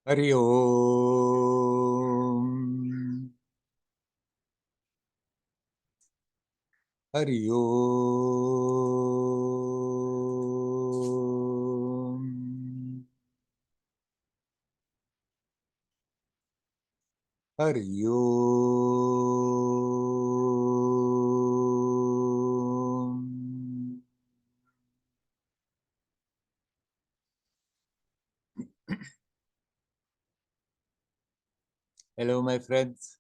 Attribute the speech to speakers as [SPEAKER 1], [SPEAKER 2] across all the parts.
[SPEAKER 1] Hari Om. Hari Om. Hari Om. Hello, my friends.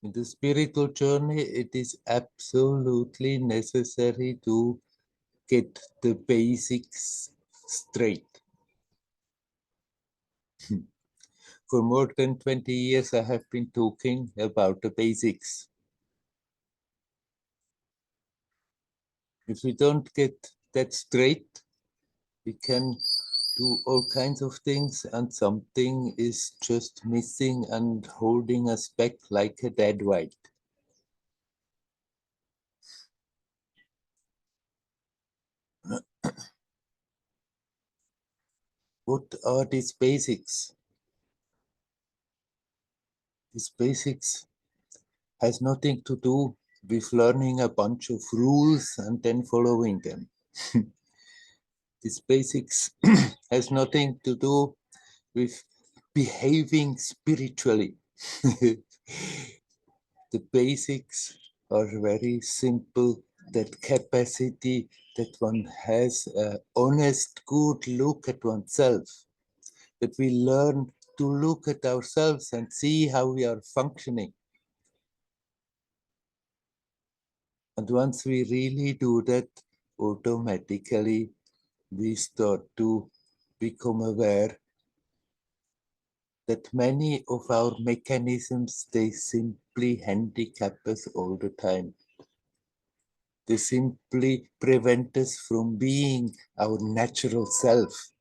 [SPEAKER 1] In the spiritual journey, it is absolutely necessary to get the basics straight. For more than 20 years, I have been talking about the basics. If we don't get that straight, we can do all kinds of things and something is just missing and holding us back like a dead weight. What are these basics? These basics has nothing to do with learning a bunch of rules and then following them. These basics has nothing to do with behaving spiritually. The basics are very simple. That capacity that one has an honest, good look at oneself. That we learn to look at ourselves and see how we are functioning. And once we really do that, automatically we start to become aware that many of our mechanisms, they simply handicap us all the time. They simply prevent us from being our natural self.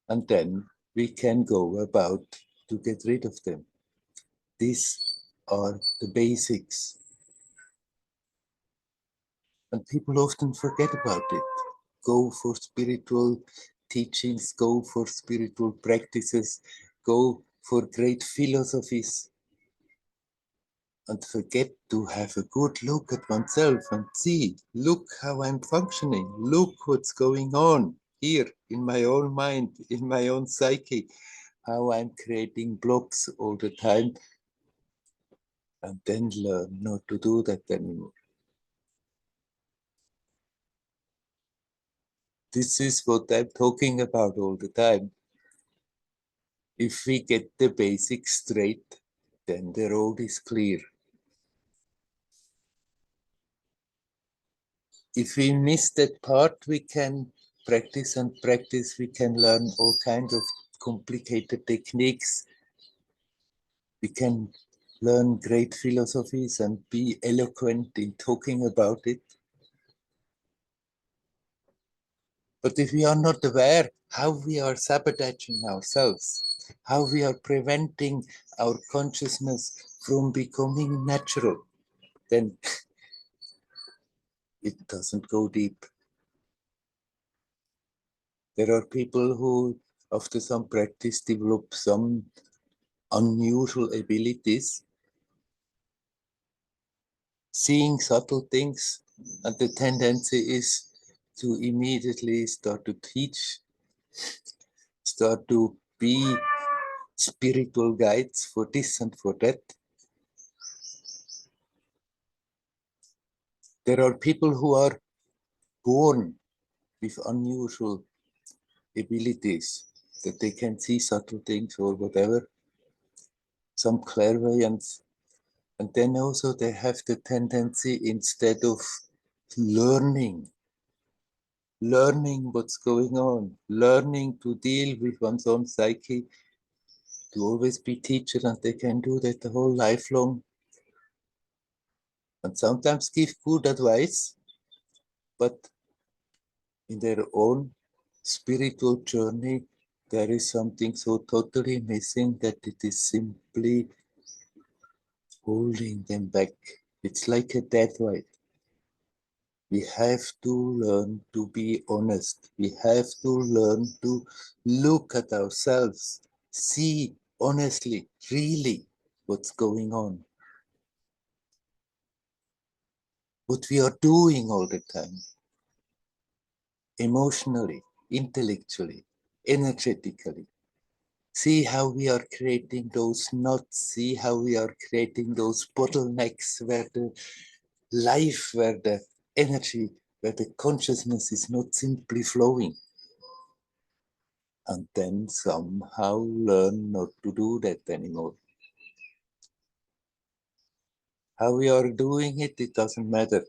[SPEAKER 1] And then we can go about to get rid of them. These are the basics. And people often forget about it. Go for spiritual teachings, go for spiritual practices, go for great philosophies, and forget to have a good look at oneself and see, look how I'm functioning, look what's going on here in my own mind, in my own psyche, how I'm creating blocks all the time, and then learn not to do that anymore. This is what I'm talking about all the time. If we get the basics straight, then the road is clear. If we miss that part, we can practice and practice. We can learn all kinds of complicated techniques. We can learn great philosophies and be eloquent in talking about it. But if we are not aware how we are sabotaging ourselves, how we are preventing our consciousness from becoming natural, then it doesn't go deep. There are people who, after some practice, develop some unusual abilities, seeing subtle things, and the tendency is to immediately start to teach, start to be spiritual guides for this and for that. There are people who are born with unusual abilities, that they can see subtle things or whatever, some clairvoyance. And then also they have the tendency, instead of learning what's going on, learning to deal with one's own psyche, to always be teacher, and they can do that the whole life long. And sometimes give good advice, but in their own spiritual journey, there is something so totally missing that it is simply holding them back. It's like a dead weight. We have to learn to be honest. We have to learn to look at ourselves, see honestly, really what's going on, what we are doing all the time, emotionally, intellectually, energetically. See how we are creating those knots, see how we are creating those bottlenecks where the life, where the energy, where the consciousness is not simply flowing. And then somehow learn not to do that anymore. How we are doing it, it doesn't matter.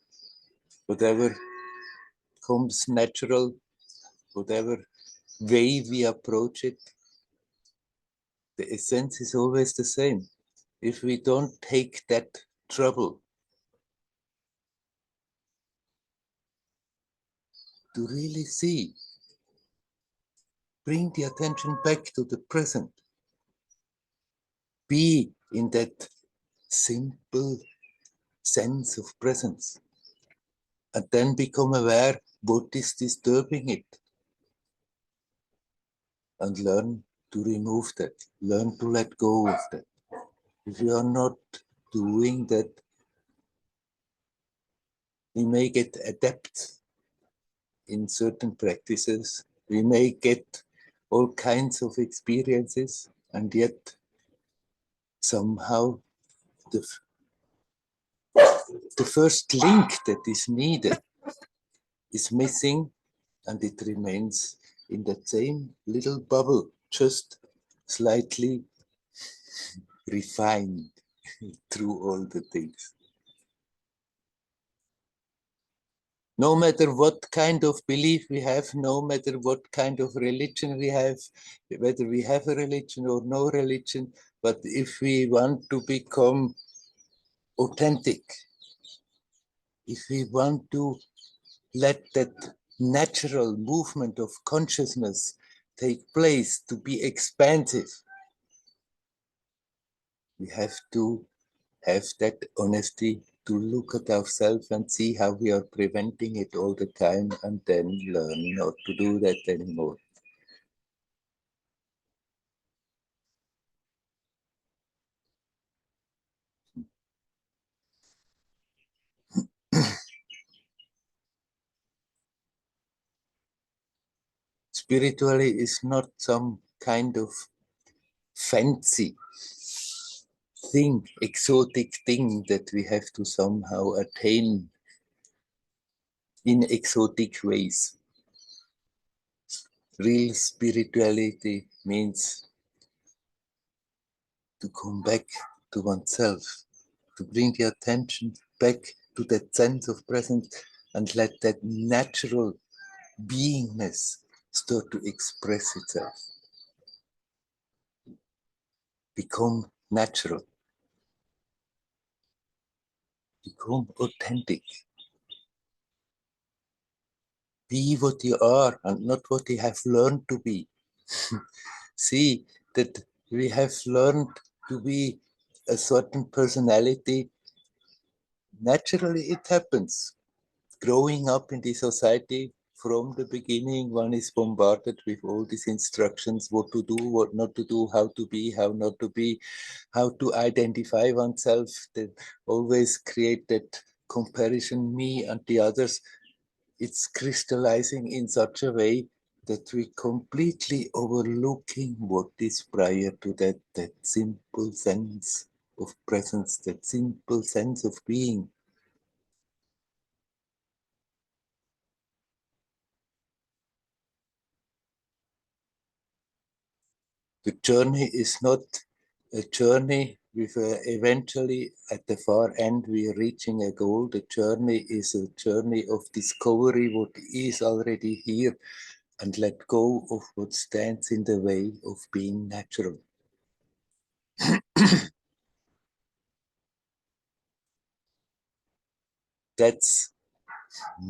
[SPEAKER 1] Whatever comes natural, whatever way we approach it, the essence is always the same. If we don't take that trouble to really see, bring the attention back to the present, be in that simple sense of presence, and then become aware what is disturbing it, and learn to remove that, learn to let go of that. If you are not doing that, we may get adept in certain practices, we may get all kinds of experiences, and yet somehow the, the first link that is needed is missing, and it remains in that same little bubble, just slightly refined through all the things. No matter what kind of belief we have, no matter what kind of religion we have, whether we have a religion or no religion, but if we want to become authentic, if we want to let that natural movement of consciousness take place, to be expansive, we have to have that honesty to look at ourselves and see how we are preventing it all the time, and then learn not to do that anymore. Spiritually is not some kind of fancy thing, exotic thing that we have to somehow attain in exotic ways. Real spirituality means to come back to oneself, to bring the attention back to that sense of presence and let that natural beingness start to express itself. Become natural. Become authentic. Be what you are and not what you have learned to be. See that we have learned to be a certain personality. Naturally, it happens. Growing up in the society, from the beginning, one is bombarded with all these instructions, what to do, what not to do, how to be, how not to be, how to identify oneself. That always create that comparison, me and the others. It's crystallizing in such a way that we completely overlooking what is prior to that, that simple sense of presence, that simple sense of being. The journey is not a journey with eventually at the far end we are reaching a goal. The journey is a journey of discovery what is already here, and let go of what stands in the way of being natural. That's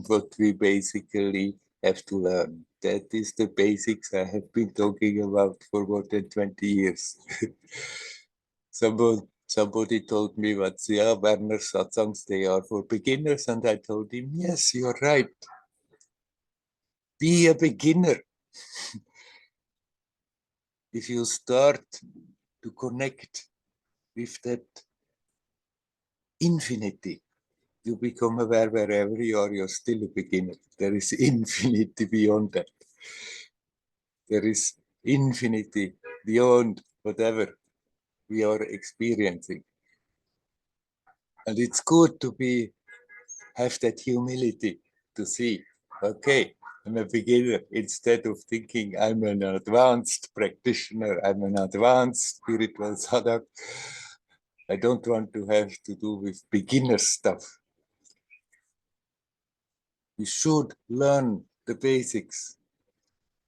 [SPEAKER 1] what we basically have to learn. That is the basics I have been talking about for more than 20 years. Somebody told me what's Werner Satsangs, they are for beginners, and I told him, yes, you're right. Be a beginner. If you start to connect with that infinity, you become aware wherever you are, you're still a beginner. There is infinity beyond that. There is infinity beyond whatever we are experiencing. And it's good to have that humility to see, okay, I'm a beginner. Instead of thinking I'm an advanced practitioner, I'm an advanced spiritual sadhak, I don't want to have to do with beginner stuff. We should learn the basics,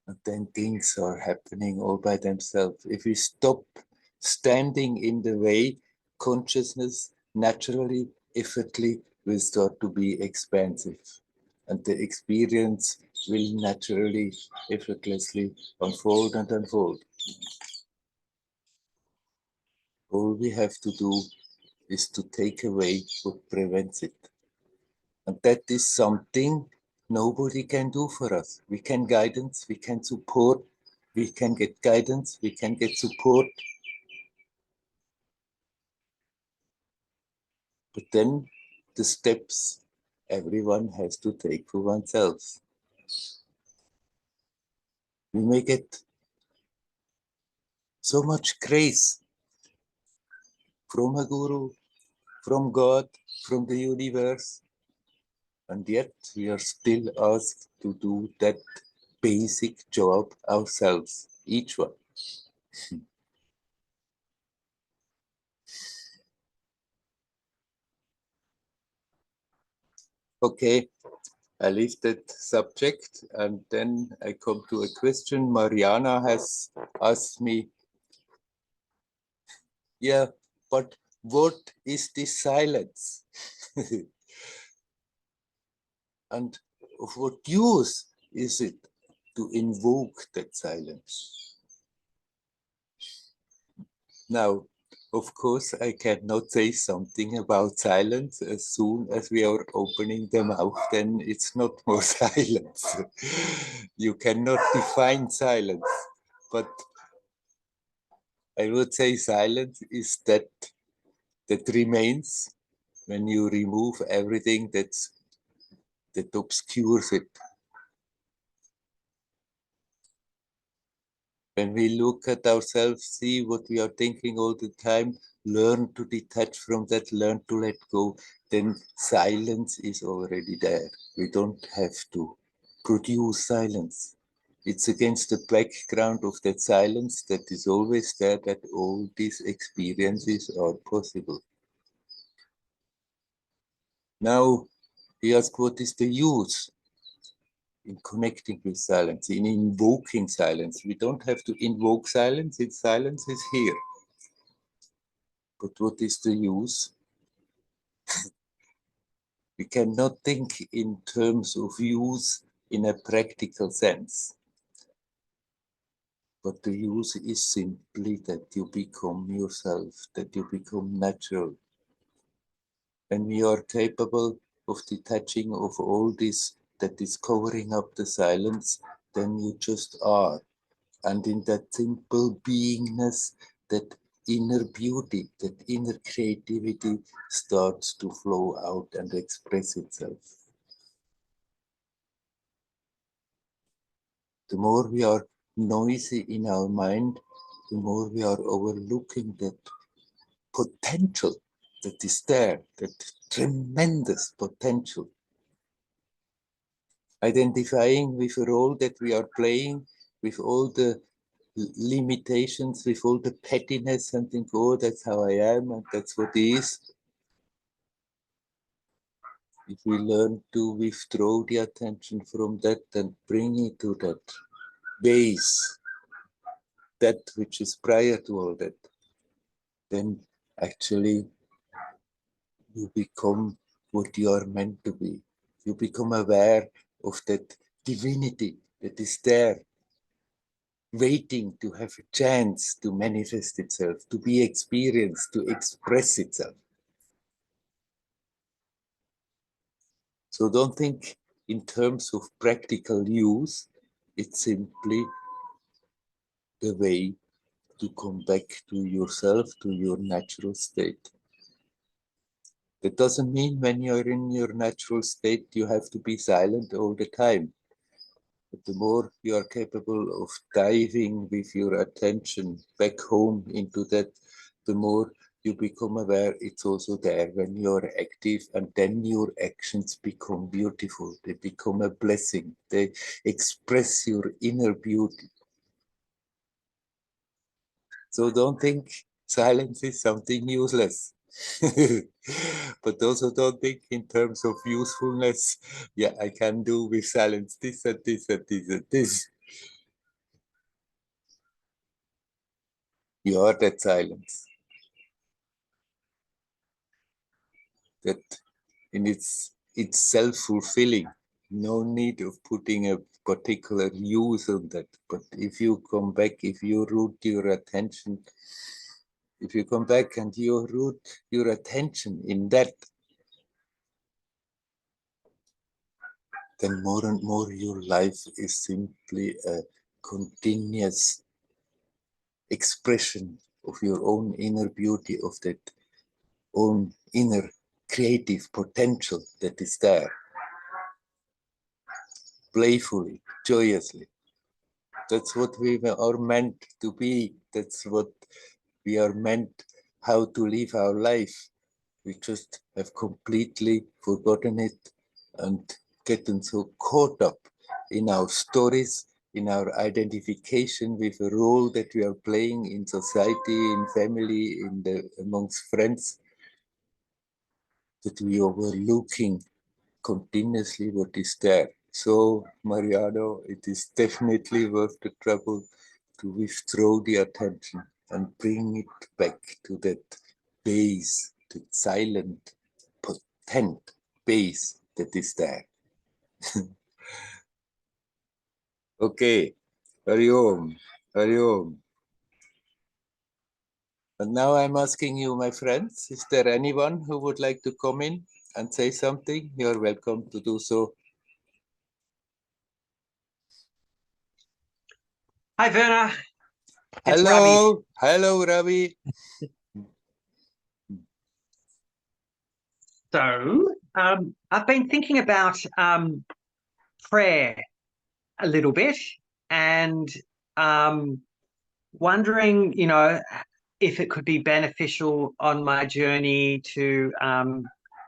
[SPEAKER 1] and then things are happening all by themselves. If we stop standing in the way, consciousness naturally, effortlessly will start to be expansive. And the experience will naturally, effortlessly unfold and unfold. All we have to do is to take away what prevents it. And that is something nobody can do for us. We can guidance, we can support, we can get guidance, we can get support. But then the steps everyone has to take for oneself. We may get so much grace from a guru, from God, from the universe, and yet we are still asked to do that basic job ourselves, each one. Okay, I leave that subject and then I come to a question. Mariana has asked me, yeah, but what is this silence? And of what use is it to invoke that silence? Now, of course, I cannot say something about silence. As soon as we are opening the mouth, then it's not more silence. You cannot define silence, but I would say silence is that remains when you remove everything that obscures it. When we look at ourselves, see what we are thinking all the time, learn to detach from that, learn to let go, then silence is already there. We don't have to produce silence. It's against the background of that silence that is always there that all these experiences are possible. Now, he asked, what is the use in connecting with silence, in invoking silence? We don't have to invoke silence, its silence is here. But what is the use? We cannot think in terms of use in a practical sense. But the use is simply that you become yourself, that you become natural. When we are capable of detaching of all this that is covering up the silence, then you just are. And in that simple beingness, that inner beauty, that inner creativity starts to flow out and express itself. The more we are noisy in our mind, the more we are overlooking that potential that is there, that tremendous potential. Identifying with a role that we are playing, with all the limitations, with all the pettiness and think, oh, that's how I am and that's what it is. If we learn to withdraw the attention from that and bring it to that base, that which is prior to all that, then actually you become what you are meant to be. You become aware of that divinity that is there. waiting to have a chance to manifest itself, to be experienced, to express itself. So don't think in terms of practical use, it's simply the way to come back to yourself, to your natural state. That doesn't mean when you're in your natural state, you have to be silent all the time. But the more you are capable of diving with your attention back home into that, the more you become aware it's also there when you're active, and then your actions become beautiful. They become a blessing. They express your inner beauty. So don't think silence is something useless. But also don't think in terms of usefulness. Yeah, I can do with silence this and this and this and this. You are that silence. That in it's self-fulfilling. No need of putting a particular use on that. But if you come back, if you root your attention, if you come back and you root your attention in that, then more and more your life is simply a continuous expression of your own inner beauty, of that own inner creative potential that is there, playfully, joyously. That's what we are meant to be. That's what we are meant how to live our life. We just have completely forgotten it and gotten so caught up in our stories, in our identification with a role that we are playing in society, in family, amongst friends, that we overlooking continuously what is there. So, Mariano, it is definitely worth the trouble to withdraw the attention and bring it back to that base, the silent, potent base that is there. Okay, Hari Om, Hari Om. And now I'm asking you, my friends, is there anyone who would like to come in and say something? You're welcome to do so.
[SPEAKER 2] Hi, Werner. It's Ravi.
[SPEAKER 1] Hello, hello, Ravi.
[SPEAKER 2] So, I've been thinking about prayer a little bit and wondering, if it could be beneficial on my journey to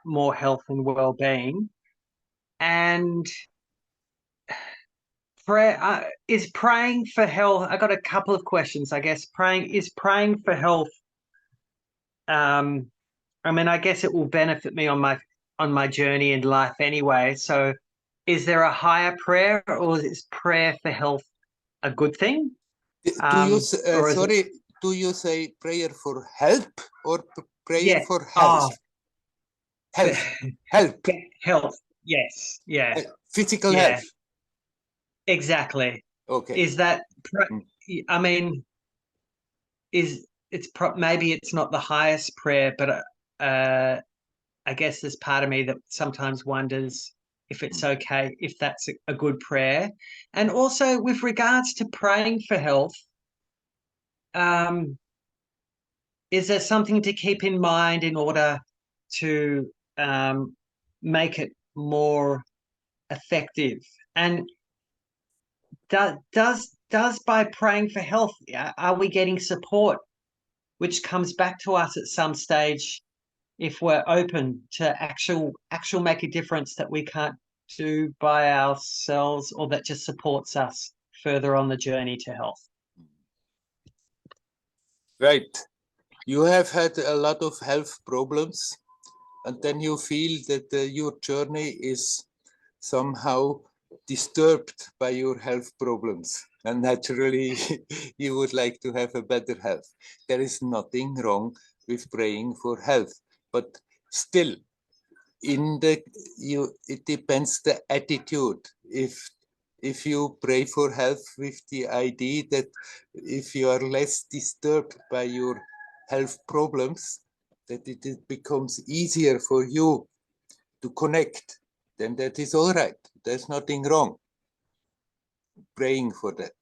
[SPEAKER 2] more health and well-being. And prayer is praying for health. I got a couple of questions, I guess. Praying for health. I mean, I guess it will benefit me on my journey in life anyway. So, is there a higher prayer, or is prayer for health a good thing?
[SPEAKER 1] Do you
[SPEAKER 2] Or is it?
[SPEAKER 1] sorry? Do you say prayer for help or prayer
[SPEAKER 2] Yeah.
[SPEAKER 1] for health?
[SPEAKER 2] Oh,
[SPEAKER 1] Health, help,
[SPEAKER 2] health. Yes. Yeah.
[SPEAKER 1] physical
[SPEAKER 2] Yeah.
[SPEAKER 1] health.
[SPEAKER 2] Exactly.
[SPEAKER 1] Okay.
[SPEAKER 2] Is that?
[SPEAKER 1] Mm.
[SPEAKER 2] I mean, maybe it's not the highest prayer, but I guess there's part of me that sometimes wonders if it's okay, if that's a good prayer. And also with regards to praying for health, is there something to keep in mind in order to make it more effective? And does by praying for health, are we getting support, which comes back to us at some stage if we're open to actual make a difference that we can't do by ourselves, or that just supports us further on the journey to health?
[SPEAKER 1] Right. You have had a lot of health problems, and then you feel that your journey is somehow disturbed by your health problems. And naturally, you would like to have a better health. There is nothing wrong with praying for health, but still, it depends the attitude. If if you pray for health with the idea that if you are less disturbed by your health problems, that it becomes easier for you to connect, then that is all right. There's nothing wrong praying for that.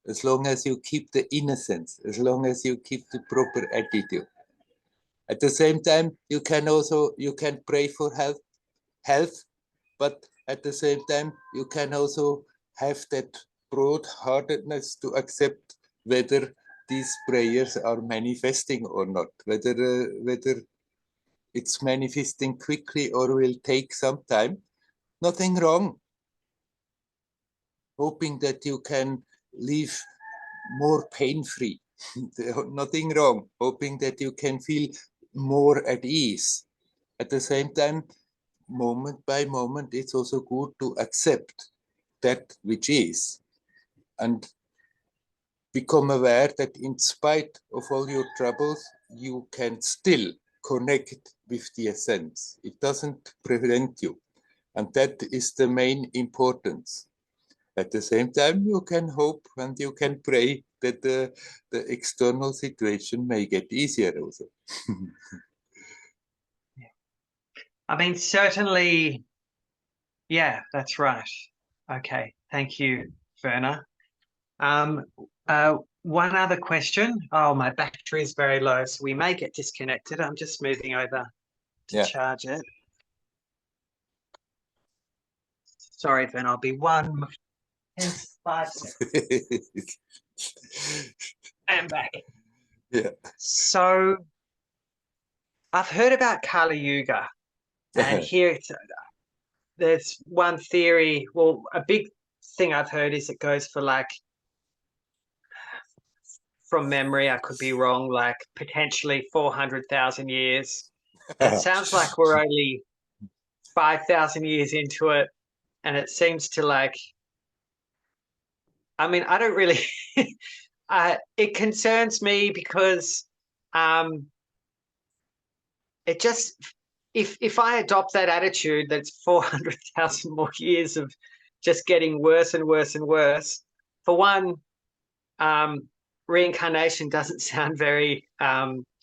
[SPEAKER 1] As long as you keep the innocence, as long as you keep the proper attitude. At the same time, you can pray for health, but at the same time, you can also have that broad-heartedness to accept whether these prayers are manifesting or not, whether it's manifesting quickly or will take some time. Nothing wrong. Hoping that you can live more pain-free. Nothing wrong. Hoping that you can feel more at ease. At the same time, moment by moment, it's also good to accept that which is and become aware that in spite of all your troubles, you can still connect with the essence. It doesn't prevent you. And that is the main importance. At the same time, you can hope and you can pray that the external situation may get easier also.
[SPEAKER 2] I mean, certainly, yeah, that's right. Okay, thank you, Werner. One other question. Oh, my battery is very low, so we may get disconnected. I'm just moving over to charge it. Sorry, Werner, I'll be 5 seconds. I'm back.
[SPEAKER 1] Yeah.
[SPEAKER 2] So I've heard about Kali Yuga, and here there's one theory. Well, a big thing I've heard is it goes for, like, from memory, I could be wrong, like potentially 400,000 years. And it sounds like we're only 5,000 years into it. And it seems to, like, I mean, I don't really, it concerns me because it just, if I adopt that attitude, that's 400,000 more years of just getting worse and worse and worse. For one, reincarnation doesn't sound very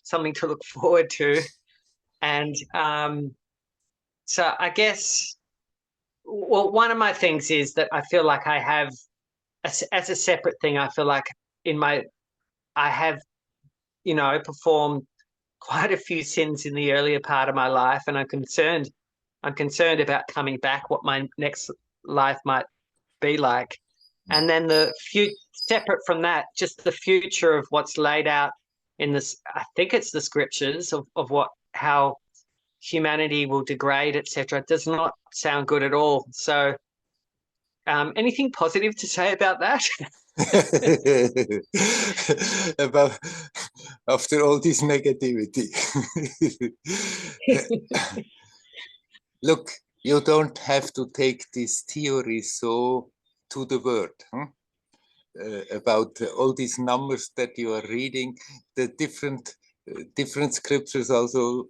[SPEAKER 2] something to look forward to. And so I guess, well, one of my things is that I feel like I have, as a separate thing, I feel like I have, performed quite a few sins in the earlier part of my life, and I'm concerned about coming back, what my next life might be like. And then separate from that, just the future of what's laid out in this, I think it's the scriptures of how humanity will degrade, etc. Does not sound good at all. So anything positive to say about that?
[SPEAKER 1] About after all this negativity. Look, you don't have to take this theory so to the word. About all these numbers that you are reading, the different scriptures also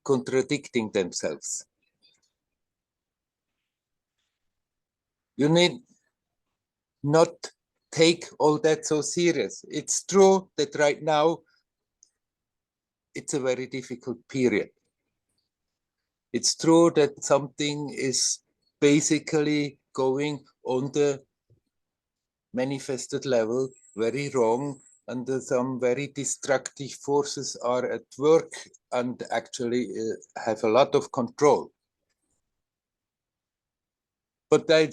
[SPEAKER 1] contradicting themselves. You need not take all that so serious. It's true that right now it's a very difficult period. It's true that something is basically going on the manifested level very wrong, and some very destructive forces are at work and actually have a lot of control. But I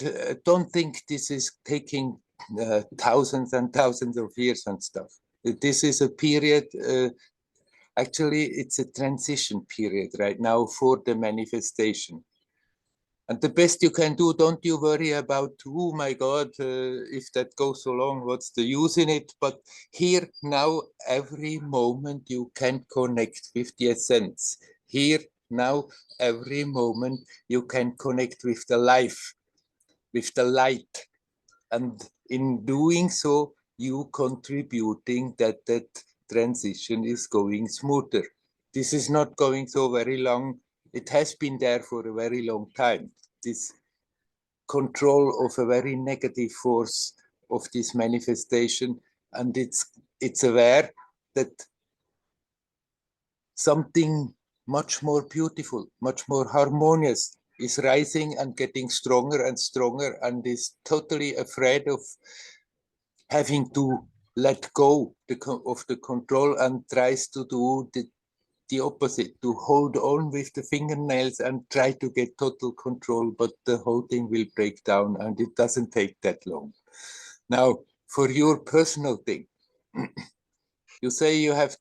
[SPEAKER 1] don't think this is taking thousands and thousands of years and stuff. This is a period, actually it's a transition period right now for the manifestation. And the best you can do, don't you worry about, oh my God, if that goes so long, what's the use in it? But here, now, every moment you can connect with the essence. Here, now, every moment you can connect with the life, with the light. And in doing so, you contributing that transition is going smoother. This is not going so very long. It has been there for a very long time. This control of a very negative force of this manifestation, and it's aware that something much more beautiful, much more harmonious is rising and getting stronger and stronger, and is totally afraid of having to let go of the control, and tries to do the opposite, to hold on with the fingernails and try to get total control, but the whole thing will break down, and it doesn't take that long. Now, for your personal thing, you say you have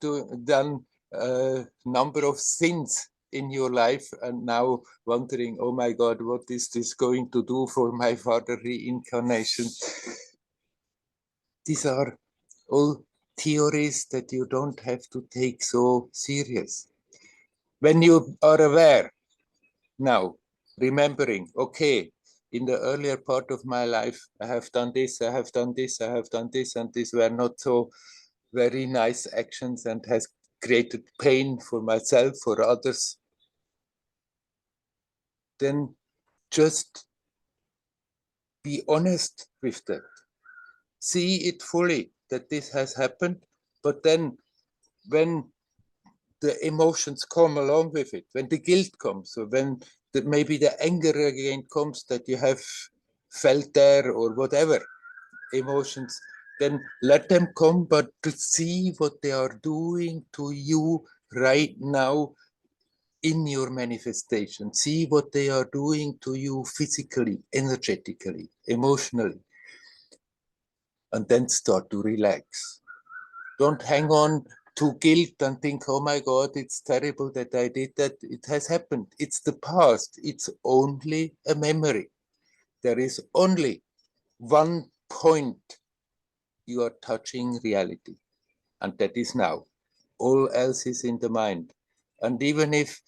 [SPEAKER 1] done a number of sins in your life, and now wondering, oh my God, what is this going to do for my further reincarnation? These are all theories that you don't have to take so serious. When you are aware now, remembering, okay, in the earlier part of my life, I have done this, I have done this, I have done this, and these were not so very nice actions and has created pain for myself, for others, then just be honest with that. See it fully that this has happened, but then when the emotions come along with it, when the guilt comes, or when maybe the anger again comes that you have felt there, or whatever emotions, then let them come, but to see what they are doing to you right now in your manifestation. See what they are doing to you physically, energetically, emotionally, and then start to relax. Don't hang on to guilt and think, oh my God, it's terrible that I did that. It has happened. It's the past. It's only a memory. There is only one point you are touching reality, and that is now. All else is in the mind. And even if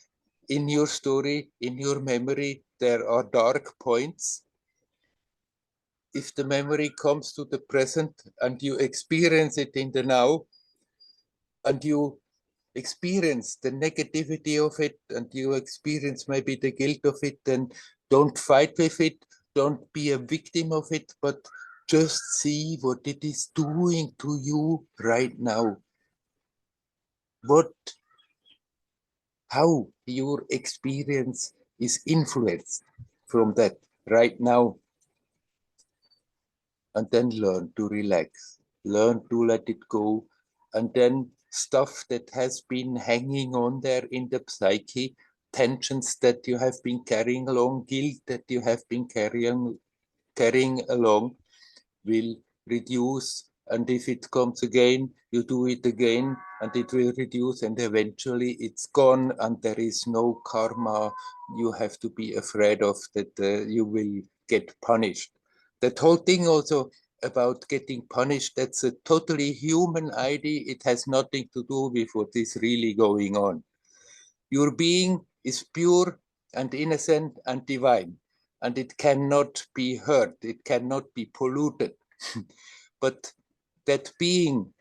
[SPEAKER 1] in your story, in your memory, there are dark points, if the memory comes to the present and you experience it in the now, and you experience the negativity of it, and you experience maybe the guilt of it, then don't fight with it, don't be a victim of it, but just see what it is doing to you right now. How your experience is influenced from that right now. And then learn to relax, learn to let it go. And then stuff that has been hanging on there in the psyche, tensions that you have been carrying along, guilt that you have been carrying along, will reduce. And if it comes again, you do it again, and it will reduce, and eventually it's gone, and there is no karma you have to be afraid of that you will get punished. That whole thing also about getting punished, that's a totally human idea. It has nothing to do with what is really going on. Your being is pure and innocent and divine, and it cannot be hurt, it cannot be polluted. But that being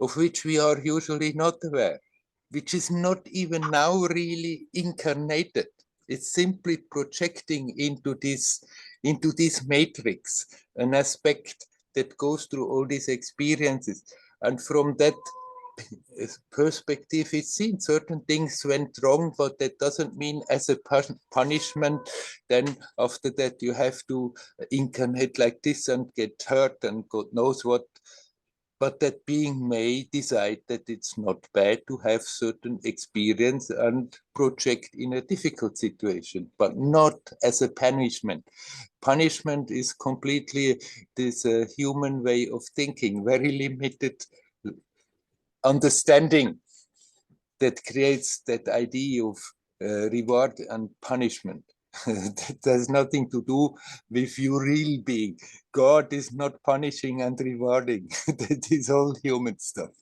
[SPEAKER 1] of which we are usually not aware, which is not even now really incarnated, it's simply projecting into this matrix an aspect that goes through all these experiences. And from that perspective, it's seen certain things went wrong, but that doesn't mean as a punishment then after that you have to incarnate like this and get hurt and God knows what. But that being may decide that it's not bad to have certain experience and project in a difficult situation, but not as a punishment. Punishment is completely this human way of thinking, very limited understanding that creates that idea of reward and punishment. That has nothing to do with your real being. God is not punishing and rewarding. That is all human stuff.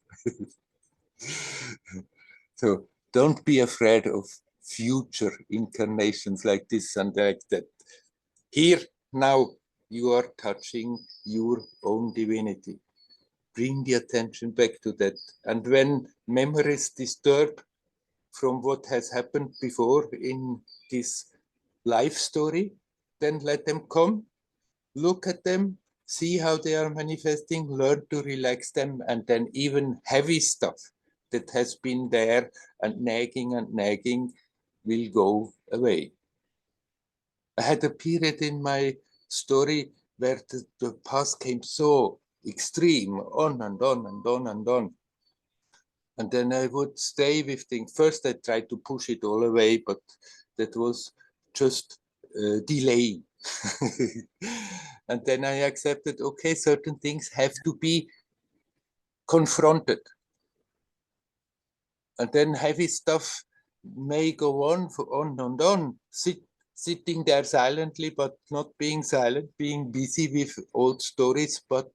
[SPEAKER 1] So don't be afraid of future incarnations like this and like that. Here, now, you are touching your own divinity. Bring the attention back to that. And when memories disturb from what has happened before in this life story, then let them come, look at them, see how they are manifesting, learn to relax them, and then even heavy stuff that has been there and nagging will go away. I had a period in my story where the past came so extreme, on and on and on and on. And then I would stay with things. First, I tried to push it all away, but that was just delaying. And then I accepted, okay, certain things have to be confronted. And then heavy stuff may go on for on and on, sitting there silently, but not being silent, being busy with old stories, but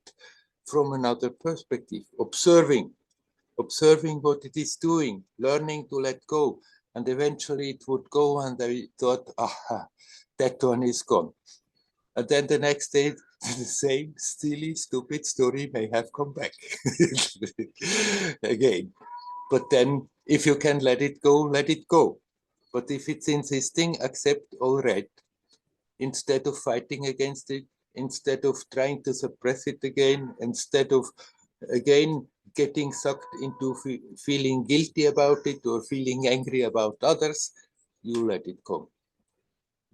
[SPEAKER 1] from another perspective, observing what it is doing, learning to let go. And eventually it would go, and I thought, aha, that one is gone. And then the next day, the same silly, stupid story may have come back again. But then if you can let it go, let it go. But if it's insisting, accept all right. Instead of fighting against it, instead of trying to suppress it again, instead of again getting sucked into feeling guilty about it or feeling angry about others, you let it go.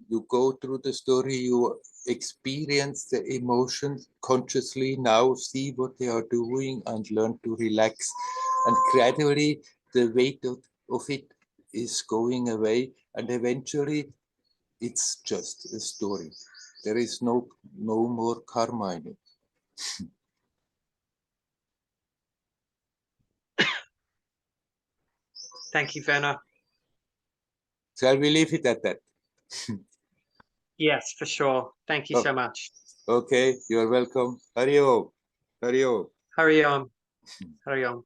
[SPEAKER 1] You go through the story, you experience the emotions consciously, now see what they are doing and learn to relax. And gradually the weight of it is going away, and eventually it's just a story. There is no more karma in it.
[SPEAKER 2] Thank you, Werner.
[SPEAKER 1] Shall we leave it at that?
[SPEAKER 2] Yes, for sure. Thank you so much.
[SPEAKER 1] Okay, you're welcome. Hari Om. Hari Om.
[SPEAKER 2] Hurry on. Hurry on.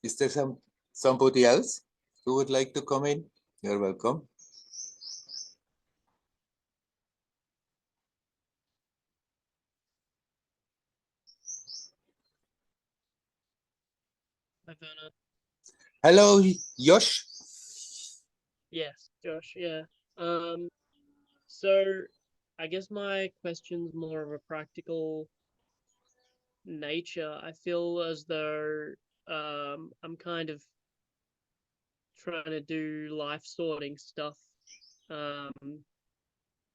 [SPEAKER 1] Is there somebody else who would like to come in? You're welcome.
[SPEAKER 3] Hi, Werner.
[SPEAKER 1] Hello, Yosh.
[SPEAKER 3] Yes, Josh. Yeah. So I guess my question's more of a practical nature. I feel as though I'm kind of trying to do life sorting stuff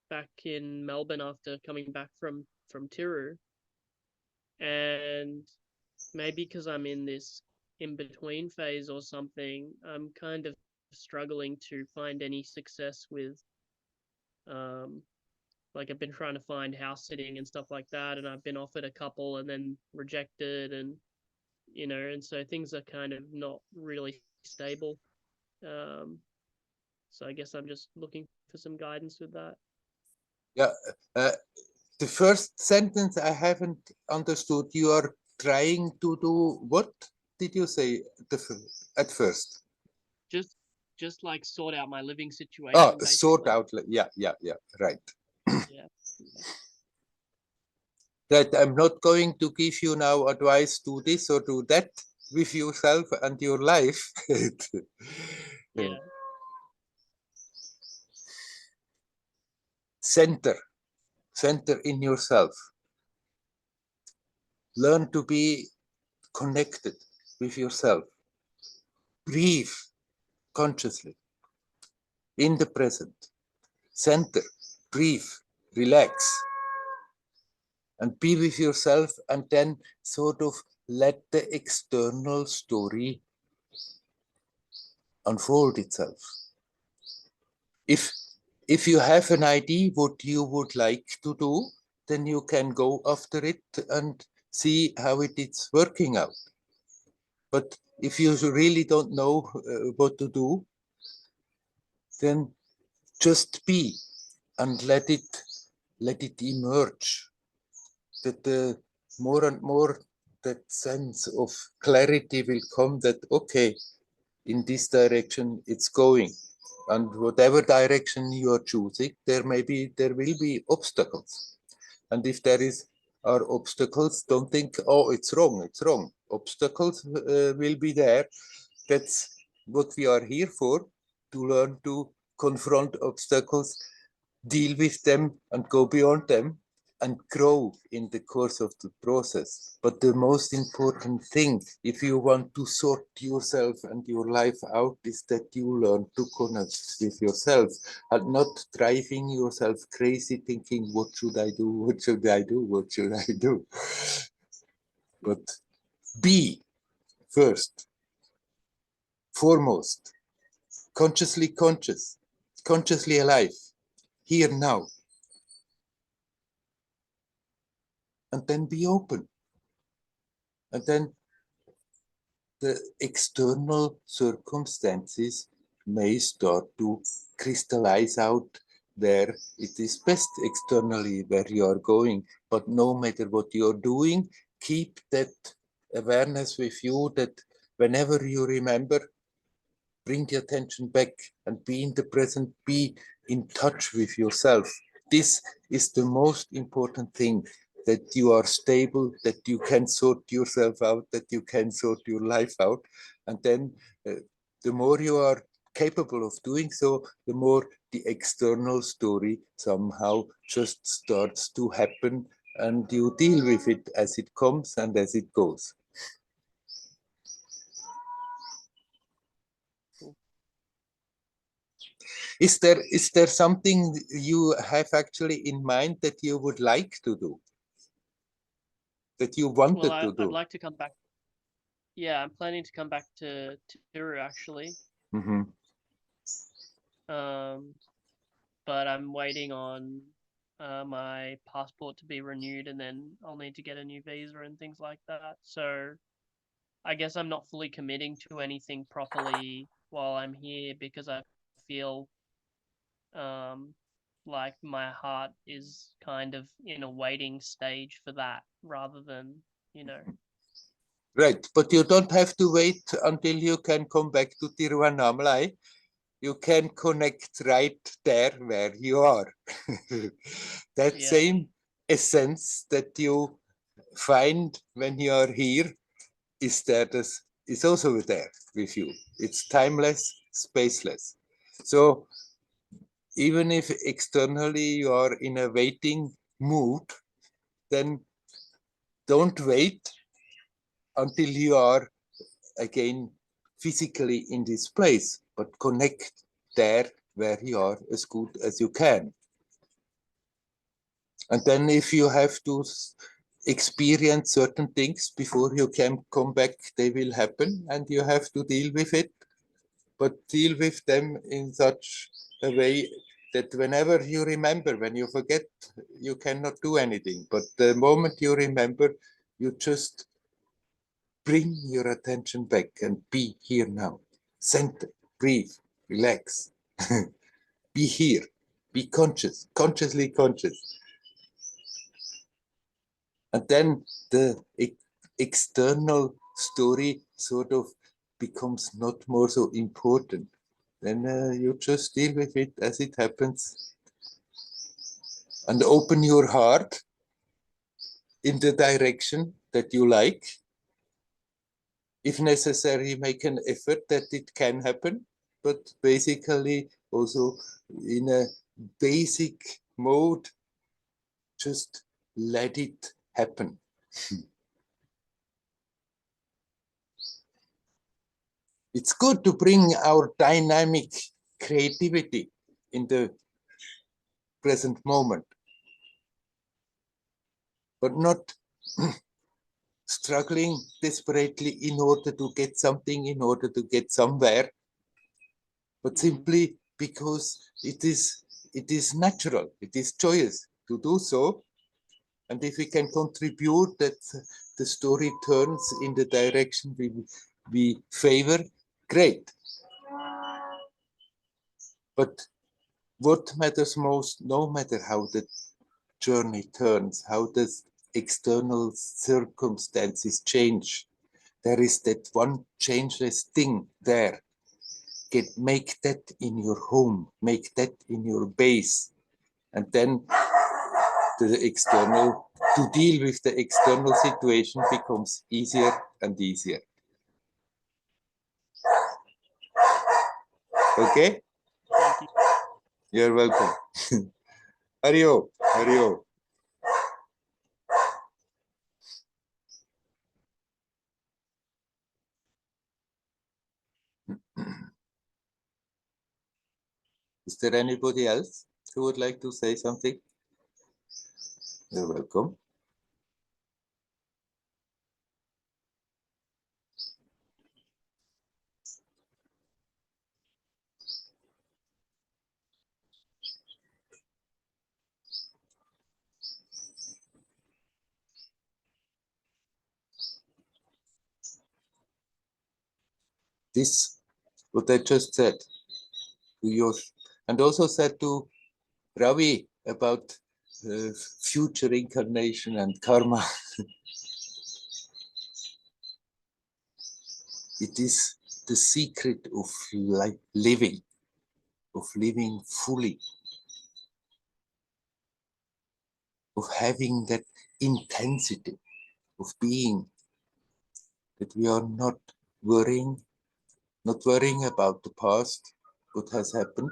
[SPEAKER 3] back in Melbourne after coming back from Tiru, and maybe because I'm in this in between phase or something, I'm kind of struggling to find any success with like I've been trying to find house sitting and stuff like that, and I've been offered a couple and then rejected, and and so things are kind of not really stable. So I guess I'm just looking for some guidance with that.
[SPEAKER 1] Yeah, the first sentence I haven't understood. You are trying to do what? Did you say at first?
[SPEAKER 3] Just like sort out my living situation.
[SPEAKER 1] Oh,
[SPEAKER 3] basically.
[SPEAKER 1] sort out. Yeah, right.
[SPEAKER 3] Yeah.
[SPEAKER 1] That I'm not going to give you now advice, do this or do that with yourself and your life.
[SPEAKER 3] Yeah.
[SPEAKER 1] Center in yourself. Learn to be connected with yourself. Breathe consciously in the present. Center, breathe, relax, and be with yourself, and then sort of let the external story unfold itself. If you have an idea what you would like to do, then you can go after it and see how it is working out. But if you really don't know what to do, then just be and let it emerge. That more and more that sense of clarity will come, that okay, in this direction it's going, and whatever direction you are choosing, there will be obstacles. And if are obstacles, don't think, oh, it's wrong. Obstacles will be there. That's what we are here for, to learn to confront obstacles, deal with them and go beyond them and grow in the course of the process. But the most important thing, if you want to sort yourself and your life out, is that you learn to connect with yourself and not driving yourself crazy thinking, what should I do? What should I do? What should I do? But be first, foremost, consciously conscious, consciously alive, here now. And then be open. And then the external circumstances may start to crystallize out where it is best externally, where you are going. But no matter what you're doing, keep that awareness with you that whenever you remember, bring the attention back and be in the present, be in touch with yourself. This is the most important thing, that you are stable, that you can sort yourself out, that you can sort your life out. And then the more you are capable of doing so, the more the external story somehow just starts to happen, and you deal with it as it comes and as it goes. Is there something you have actually in mind that you would like to do? That you wanted to do?
[SPEAKER 3] I'd like to come back. Yeah, I'm planning to come back to Tiru actually.
[SPEAKER 1] Mm-hmm.
[SPEAKER 3] But I'm waiting on my passport to be renewed, and then I'll need to get a new visa and things like that. So I guess I'm not fully committing to anything properly while I'm here, because I feel like my heart is kind of in a waiting stage for that, rather than,
[SPEAKER 1] Right, but you don't have to wait until you can come back to Tiruvannamalai. You can connect right there where you are. That
[SPEAKER 3] Yeah.
[SPEAKER 1] same essence that you find when you are here is also there with you. It's timeless, spaceless. So even if externally you are in a waiting mood, then don't wait until you are again physically in this place, but connect there where you are as good as you can. And then if you have to experience certain things before you can come back, they will happen and you have to deal with it, but deal with them in such a way that whenever you remember, when you forget, you cannot do anything. But the moment you remember, you just bring your attention back and be here now. Center, breathe, relax. Be here, be conscious, consciously conscious. And then the external story sort of becomes not more so important. Then you just deal with it as it happens and open your heart in the direction that you like. If necessary, make an effort that it can happen, but basically also in a basic mode, just let it happen. It's good to bring our dynamic creativity in the present moment, but not struggling desperately in order to get something, in order to get somewhere, but simply because it is natural, it is joyous to do so. And if we can contribute that the story turns in the direction we favor, great. But what matters most, no matter how the journey turns, how the external circumstances change, there is that one changeless thing there. Make that in your home, make that in your base, and then the external, to deal with the external situation becomes easier and easier. Okay?
[SPEAKER 3] Thank you.
[SPEAKER 1] You're welcome. Hario, Hario. Is there anybody else who would like to say something? You're welcome. This, what I just said to you, and also said to Ravi about future incarnation and karma. It is the secret of living fully, of having that intensity of being, that we are not worrying about the past, what has happened,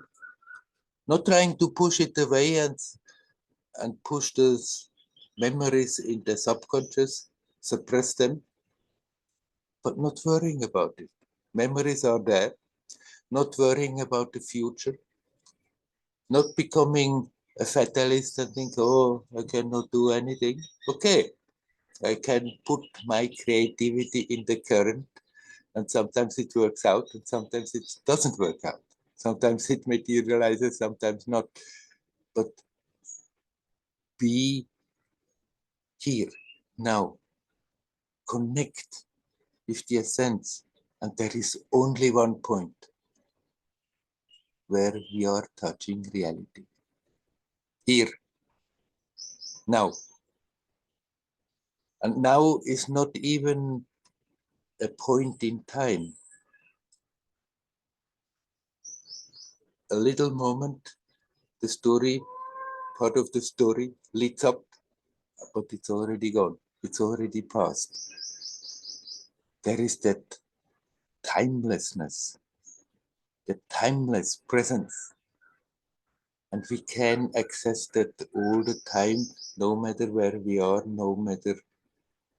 [SPEAKER 1] not trying to push it away and push those memories in the subconscious, suppress them, but not worrying about it. Memories are there, not worrying about the future, not becoming a fatalist and think, oh, I cannot do anything. Okay, I can put my creativity in the current, and sometimes it works out, and sometimes it doesn't work out. Sometimes it materializes, sometimes not. But be here, now, connect with the essence, and there is only one point where we are touching reality. Here, now. And now is not even a point in time. A little moment, the story, part of the story leads up, but it's already gone. It's already past. There is that timelessness, the timeless presence. And we can access that all the time, no matter where we are, no matter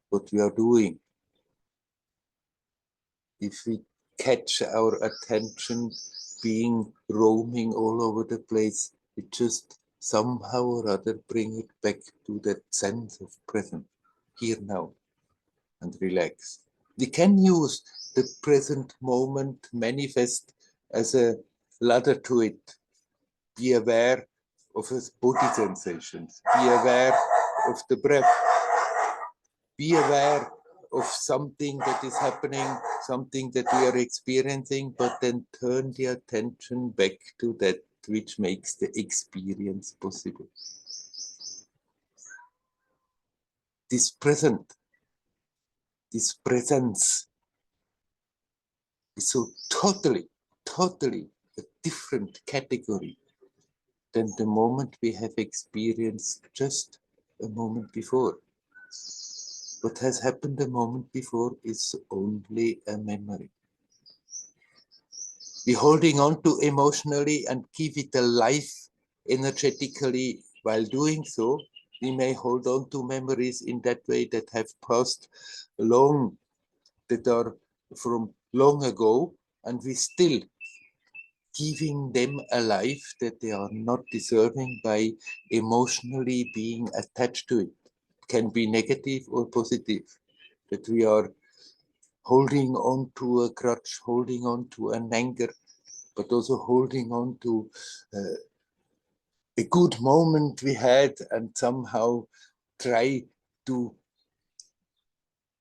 [SPEAKER 1] what we are doing. If we catch our attention being roaming all over the place, it just somehow or other bring it back to that sense of present, here now, and relax. We can use the present moment manifest as a ladder to it. Be aware of his body sensations. Be aware of the breath. Be aware of something that is happening, something that we are experiencing, but then turn the attention back to that which makes the experience possible. This present, this presence is so totally a different category than the moment we have experienced just a moment before. What has happened a moment before is only a memory. We're holding on to emotionally and give it a life energetically. While doing so, we may hold on to memories in that way that have passed long, that are from long ago, and we still giving them a life that they are not deserving by emotionally being attached to it. It can be negative or positive, that we are holding on to a grudge, holding on to an anger, but also holding on to a good moment we had and somehow try to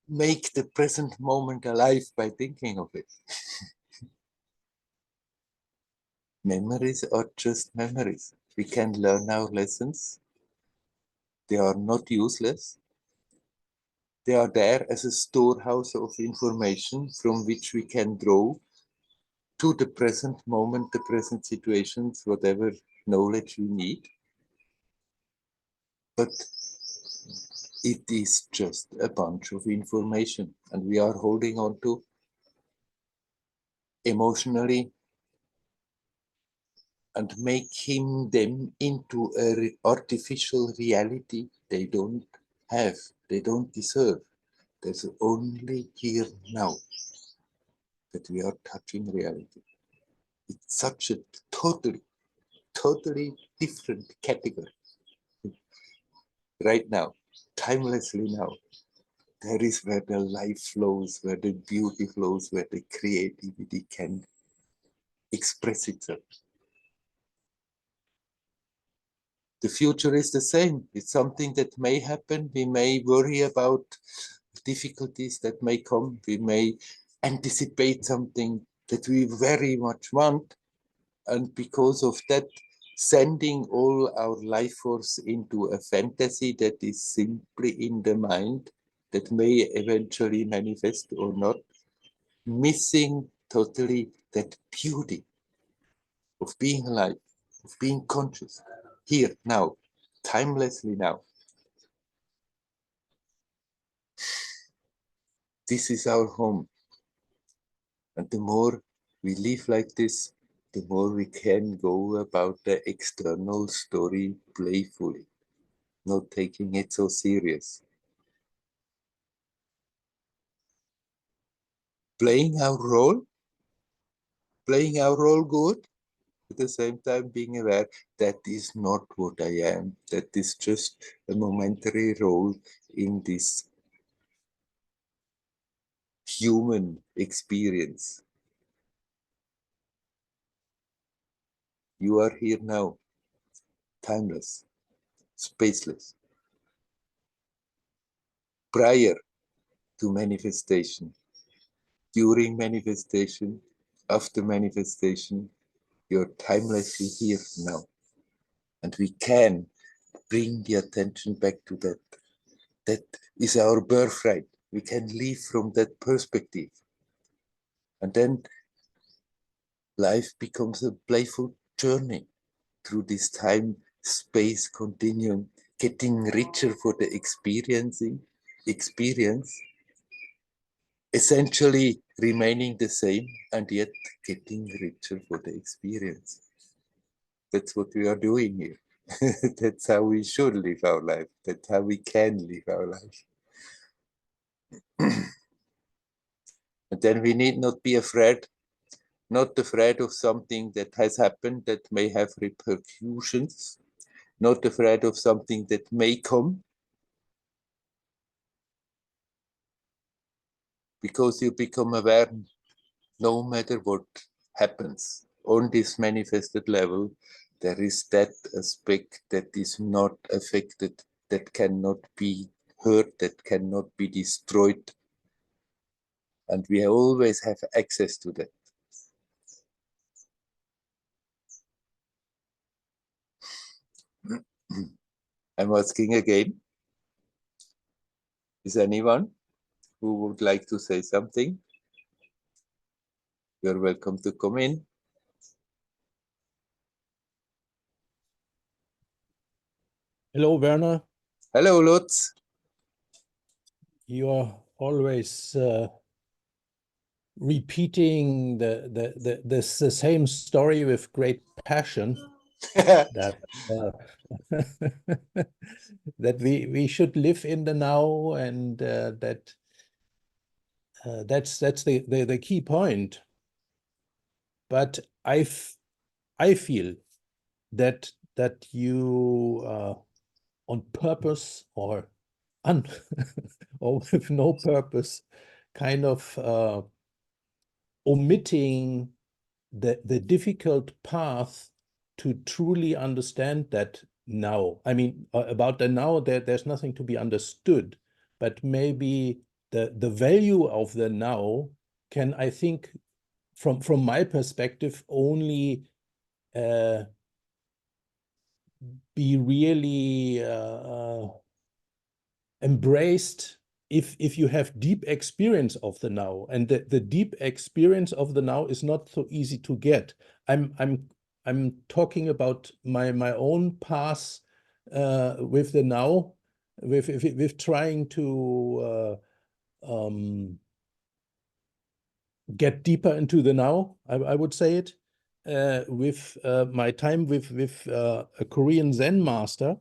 [SPEAKER 1] make the present moment alive by thinking of it. Memories are just memories. We can learn our lessons. They are not useless. They are there as a storehouse of information from which we can draw to the present moment, the present situations, whatever knowledge we need. But it is just a bunch of information, and we are holding on to emotionally and making them into an artificial reality they don't have, they don't deserve. There's only here now that we are touching reality. It's such a totally different category. Right now, timelessly now, there is where the life flows, where the beauty flows, where the creativity can express itself. The future is the same. It's something that may happen. We may worry about difficulties that may come. We may anticipate something that we very much want. And because of that, sending all our life force into a fantasy that is simply in the mind, that may eventually manifest or not, missing totally that beauty of being alive, of being conscious, here, now, timelessly now. This is our home. And the more we live like this, the more we can go about the external story playfully, not taking it so serious. Playing our role good, at the same time being aware that is not what I am, that is just a momentary role in this human experience. You are here now, timeless, spaceless. Prior to manifestation, during manifestation, after manifestation, you're timelessly here now. And we can bring the attention back to that. That is our birthright. We can live from that perspective. And then life becomes a playful journey through this time-space continuum, getting richer for the experience, essentially remaining the same and yet getting richer for the experience. That's what we are doing here. That's how we should live our life. That's how we can live our life. And then we need not be afraid, not afraid of something that has happened that may have repercussions, not afraid of something that may come, because you become aware no matter what happens on this manifested level, there is that aspect that is not affected, that cannot be hurt, that cannot be destroyed. And we always have access to that. I'm asking again, is anyone who would like to say something? You're welcome to come in.
[SPEAKER 4] Hello, Werner.
[SPEAKER 1] Hello, Lutz.
[SPEAKER 4] You are always repeating the same story with great passion. That that we should live in the now, and that's the key point. But I feel that you on purpose or or with no purpose, kind of omitting the difficult path to truly understand that now. I mean, about the now, there's nothing to be understood, but maybe the value of the now can, I think, from my perspective, only be really embraced if you have deep experience of the now, and the deep experience of the now is not so easy to get. I'm talking about my own path with the now, with trying to get deeper into the now, I would say it. with my time with a Korean Zen master,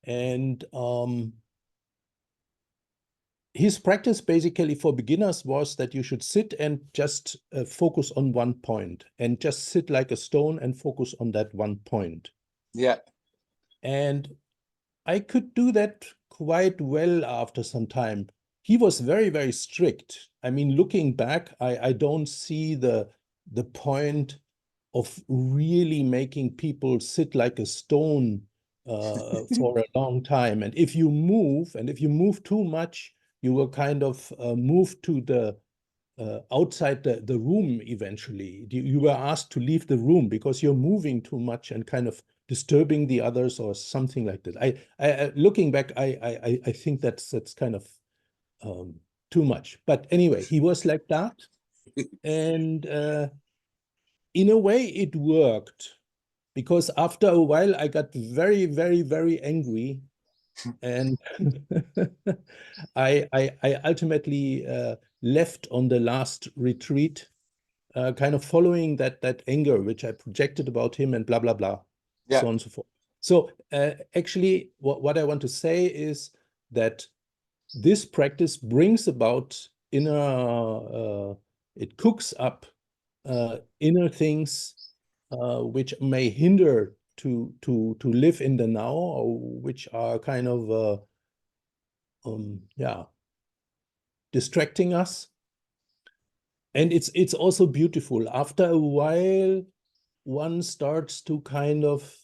[SPEAKER 4] and his practice basically for beginners was that you should sit and just focus on one point, and just sit like a stone and focus on that one point.
[SPEAKER 1] Yeah.
[SPEAKER 4] And I could do that quite well after some time. He was very, very strict. I mean, looking back, I don't see the point of really making people sit like a stone for a long time. And if you move too much, you will kind of move to the outside the room eventually. You were asked to leave the room because you're moving too much and kind of disturbing the others or something like that. I looking back, I think that's kind of too much. But anyway, he was like that, and in a way it worked, because after a while I got very, very, very angry, and I ultimately left on the last retreat, kind of following that anger which I projected about him, and blah blah blah,
[SPEAKER 1] Yeah.
[SPEAKER 4] so on and so forth. So actually, what I want to say is that this practice brings about inner, it cooks up inner things which may hinder to live in the now, or which are kind of yeah, distracting us. And it's also beautiful. After a while, one starts to kind of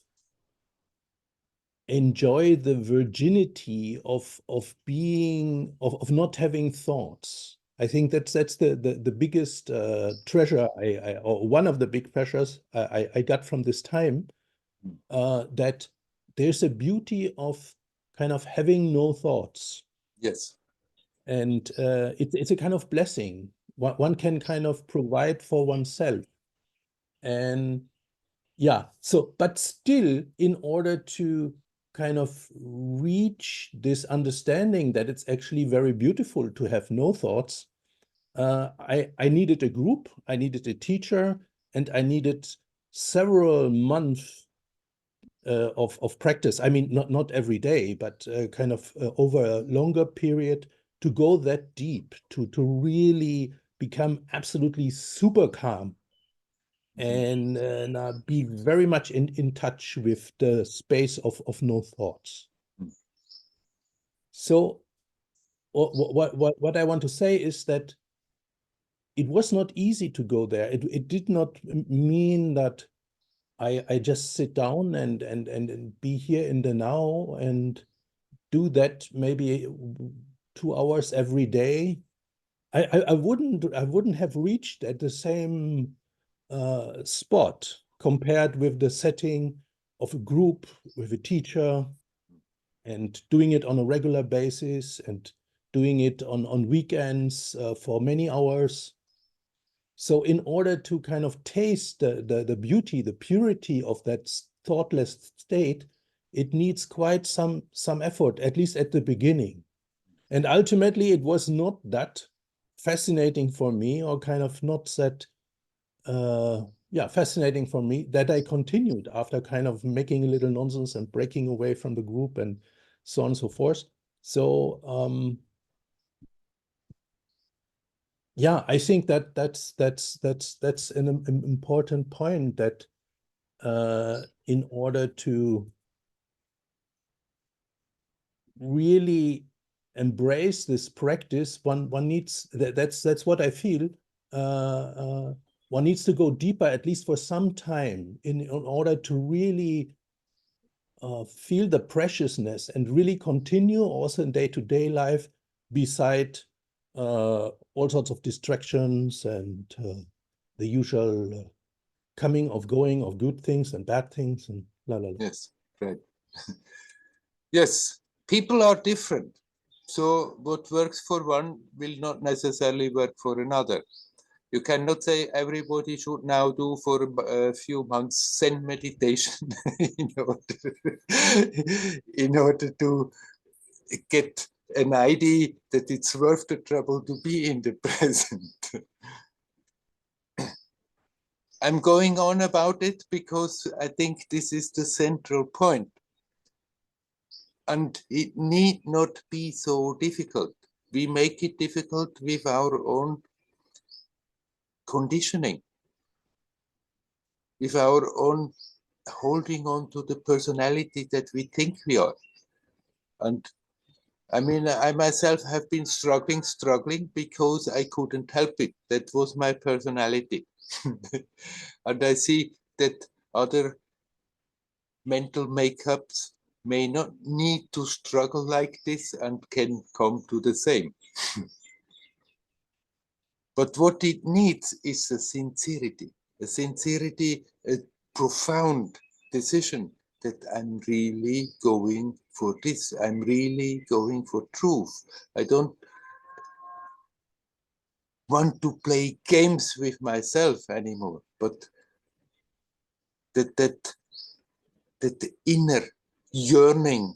[SPEAKER 4] enjoy the virginity of being, of not having thoughts. I think that's the biggest treasure or one of the big treasures I got from this time, that there's a beauty of kind of having no thoughts.
[SPEAKER 1] Yes.
[SPEAKER 4] And it's a kind of blessing. One can kind of provide for oneself. And yeah, so, but still, in order to kind of reach this understanding that it's actually very beautiful to have no thoughts, I needed a group, I needed a teacher, and I needed several months of practice. I mean, not every day, but kind of over a longer period, to go that deep, to really become absolutely super calm, and now be very much in touch with the space of no thoughts. So what I want to say is that it was not easy to go there. It did not mean that I just sit down and be here in the now and do that maybe 2 hours every day. I wouldn't have reached at the same spot compared with the setting of a group with a teacher, and doing it on a regular basis, and doing it on weekends for many hours. So in order to kind of taste the beauty, the purity of that thoughtless state, it needs quite some effort, at least at the beginning. And ultimately, it was not that fascinating for me, or kind of not that yeah, fascinating for me, that I continued after kind of making a little nonsense and breaking away from the group and so on and so forth. So yeah, I think that's an important point, that in order to really embrace this practice, one needs, that's what I feel, one needs to go deeper, at least for some time, in order to really feel the preciousness and really continue also in day-to-day life, beside all sorts of distractions and the usual coming of going of good things and bad things and la la la.
[SPEAKER 1] Yes, right. Yes, people are different. So what works for one will not necessarily work for another. You cannot say everybody should now do for a few months Zen meditation in order to get an idea that it's worth the trouble to be in the present. I'm going on about it because I think this is the central point. And it need not be so difficult. We make it difficult with our own conditioning, with our own holding on to the personality that we think we are. And I mean, I myself have been struggling because I couldn't help it. That was my personality. And I see that other mental makeups may not need to struggle like this and can come to the same. But what it needs is a sincerity, a profound decision that I'm really going for this. I'm really going for truth. I don't want to play games with myself anymore, but that the inner yearning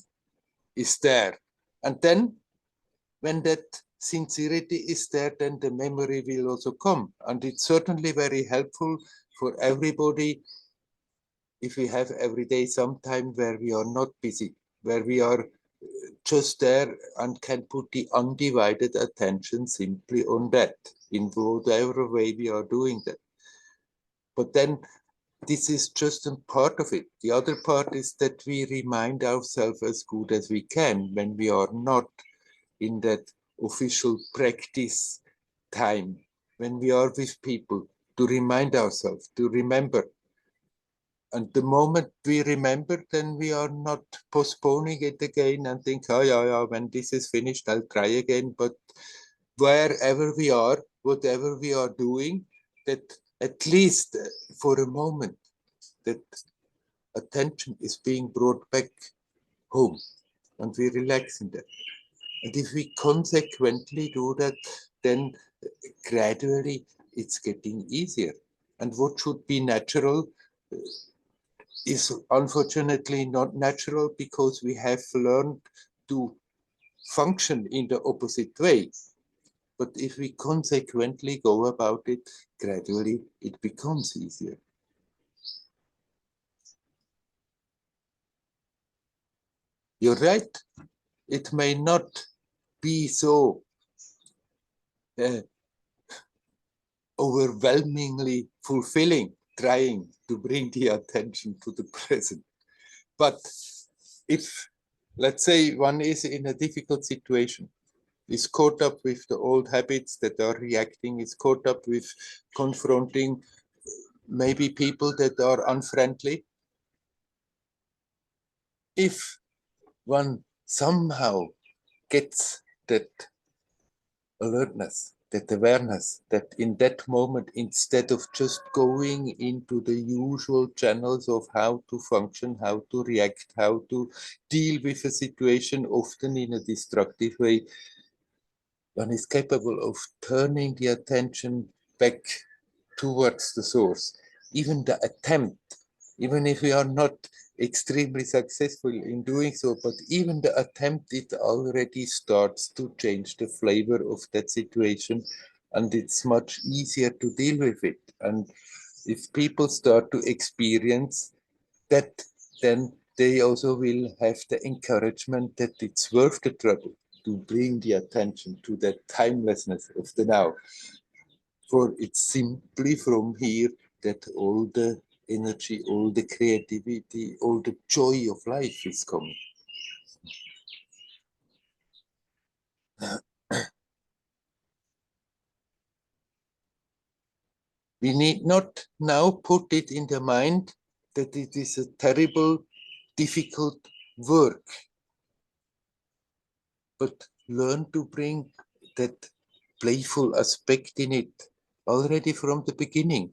[SPEAKER 1] is there. And then when that sincerity is there, then the memory will also come. And it's certainly very helpful for everybody if we have every day some time where we are not busy, where we are just there and can put the undivided attention simply on that, in whatever way we are doing that. But then this is just a part of it. The other part is that we remind ourselves as good as we can when we are not in that official practice time, when we are with people, to remind ourselves, to remember. And the moment we remember, then we are not postponing it again and think, oh yeah, when this is finished, I'll try again. But wherever we are, whatever we are doing, that at least for a moment, that attention is being brought back home and we relax in that. And if we consequently do that, then gradually it's getting easier. And what should be natural is unfortunately not natural because we have learned to function in the opposite way. But if we consequently go about it, gradually it becomes easier. You're right. It may not be so overwhelmingly fulfilling trying to bring the attention to the present. But if, let's say, one is in a difficult situation, is caught up with the old habits that are reacting, is caught up with confronting maybe people that are unfriendly, if one somehow gets that alertness, that awareness, that in that moment, instead of just going into the usual channels of how to function, how to react, how to deal with a situation, often in a destructive way, one is capable of turning the attention back towards the source. Even the attempt, even if we are not extremely successful in doing so, but even the attempt, it already starts to change the flavor of that situation, and it's much easier to deal with it. And if people start to experience that, then they also will have the encouragement that it's worth the trouble to bring the attention to that timelessness of the now. For it's simply from here that all the energy, all the creativity, all the joy of life is coming. We need not now put it in the mind that it is a terrible, difficult work, but learn to bring that playful aspect in it already from the beginning.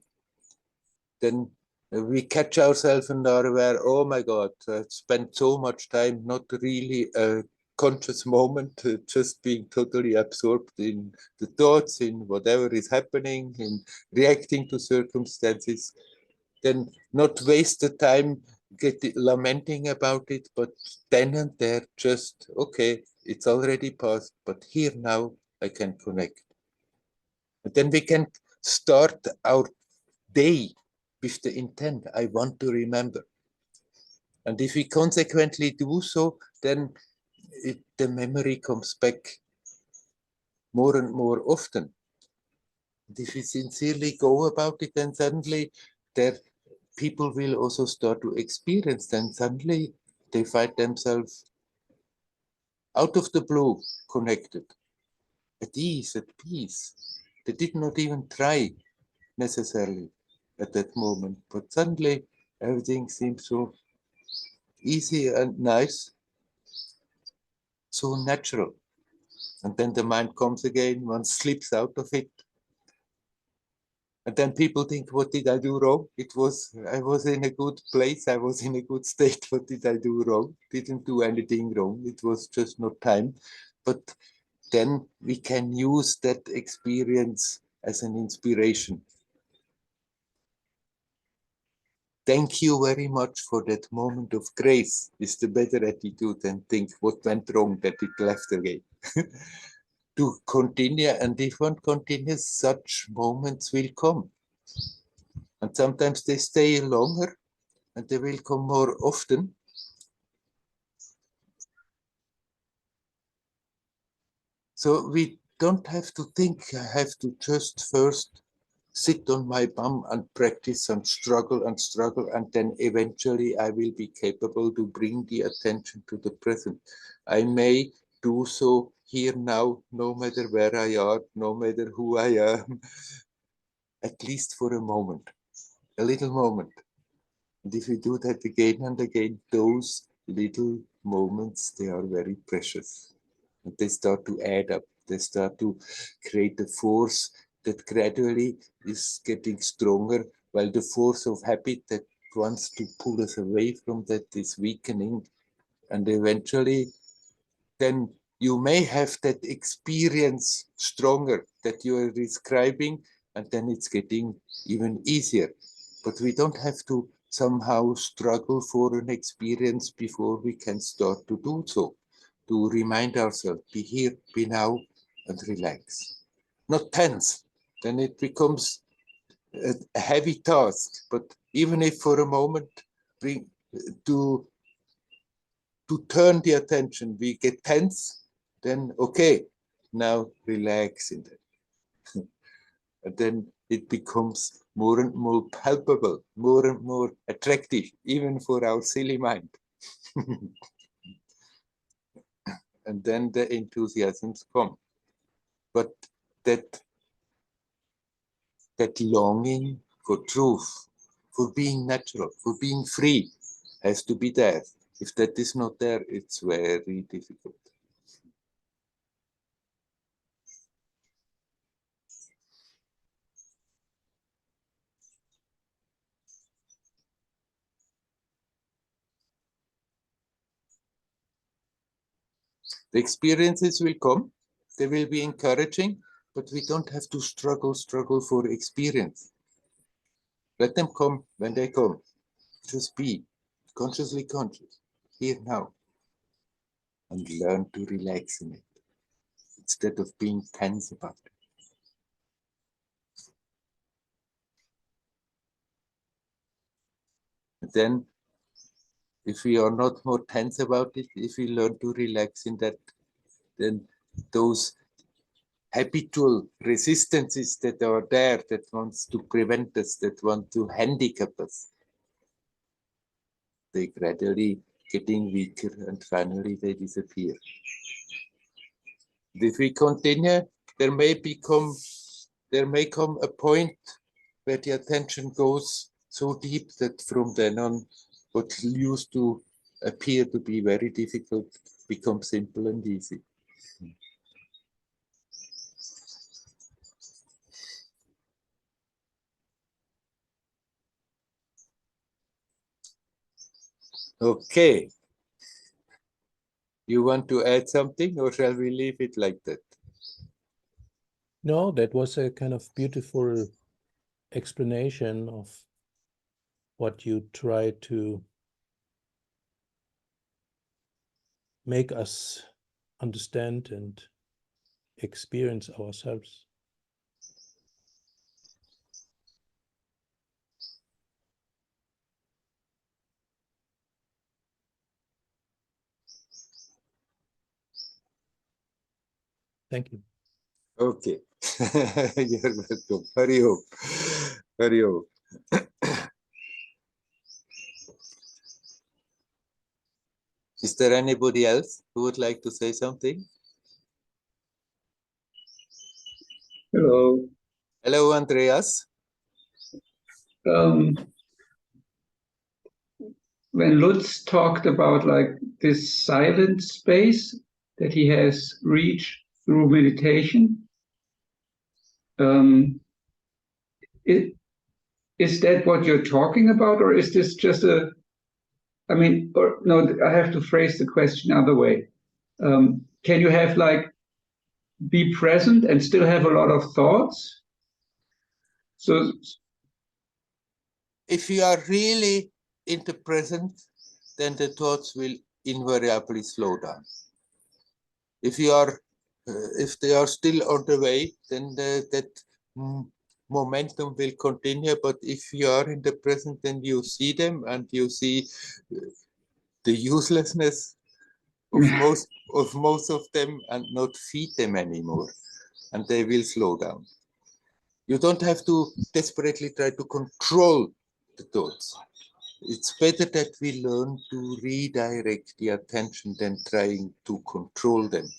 [SPEAKER 1] Then we catch ourselves and are aware, oh my God, I spent so much time, not really a conscious moment, just being totally absorbed in the thoughts, in whatever is happening, in reacting to circumstances. Then not waste the time lamenting about it, but then and there just, okay, it's already past, but here now I can connect. And then we can start our day with the intent, I want to remember. And if we consequently do so, then the memory comes back more and more often. And if we sincerely go about it, then suddenly there people will also start to experience, then suddenly they find themselves out of the blue connected, at ease, at peace. They did not even try necessarily at that moment, but suddenly everything seems so easy and nice, so natural. And then the mind comes again, one slips out of it. And then people think, what did I do wrong? I was in a good place, I was in a good state. What did I do wrong? Didn't do anything wrong. It was just not time. But then we can use that experience as an inspiration. Thank you very much for that moment of grace, is the better attitude than think what went wrong that it left again. To continue, and if one continues, such moments will come. And sometimes they stay longer and they will come more often. So we don't have to think, I have to just first sit on my bum and practice and struggle, and then eventually I will be capable to bring the attention to the present. I may do so here now, no matter where I are, no matter who I am, at least for a moment, a little moment. And if we do that again and again, those little moments, they are very precious. And they start to add up. They start to create a force that gradually is getting stronger, while the force of habit that wants to pull us away from that is weakening. And eventually, then you may have that experience stronger that you are describing, and then it's getting even easier. But we don't have to somehow struggle for an experience before we can start to do so, to remind ourselves, be here, be now, and relax. Not tense, then it becomes a heavy task. But even if for a moment bring to turn the attention, we get tense, then okay, now relax in that. And then it becomes more and more palpable, more and more attractive, even for our silly mind. And then the enthusiasms come. But that longing for truth, for being natural, for being free, has to be there. If that is not there, it's very difficult. The experiences will come, they will be encouraging, but we don't have to struggle for experience. Let them come when they come. Just be consciously conscious, here now, and learn to relax in it, instead of being tense about it. And then, if we are not more tense about it, if we learn to relax in that, then those habitual resistances that are there, that wants to prevent us, that want to handicap us, they gradually getting weaker and finally they disappear. If we continue, there may come a point where the attention goes so deep that from then on, what used to appear to be very difficult becomes simple and easy. Okay. You want to add something, or shall we leave it like that?
[SPEAKER 4] No, that was a kind of beautiful explanation of what you try to make us understand and experience ourselves. Thank you.
[SPEAKER 1] Okay. You're welcome. Hari Om. Hari Om. Is there anybody else who would like to say something?
[SPEAKER 5] Hello.
[SPEAKER 1] Hello, Andreas.
[SPEAKER 5] When Lutz talked about like this silent space that he has reached through meditation, is that what you're talking about, or is this just a? I mean, or no, I have to phrase the question other way. Can you have like be present and still have a lot of thoughts? So
[SPEAKER 1] If you are really in the present, then the thoughts will invariably slow down. If you are, if they are still on the way, then that momentum will continue. But if you are in the present, then you see them and you see the uselessness of most of them, and not feed them anymore, and they will slow down. You don't have to desperately try to control the thoughts. It's better that we learn to redirect the attention than trying to control them.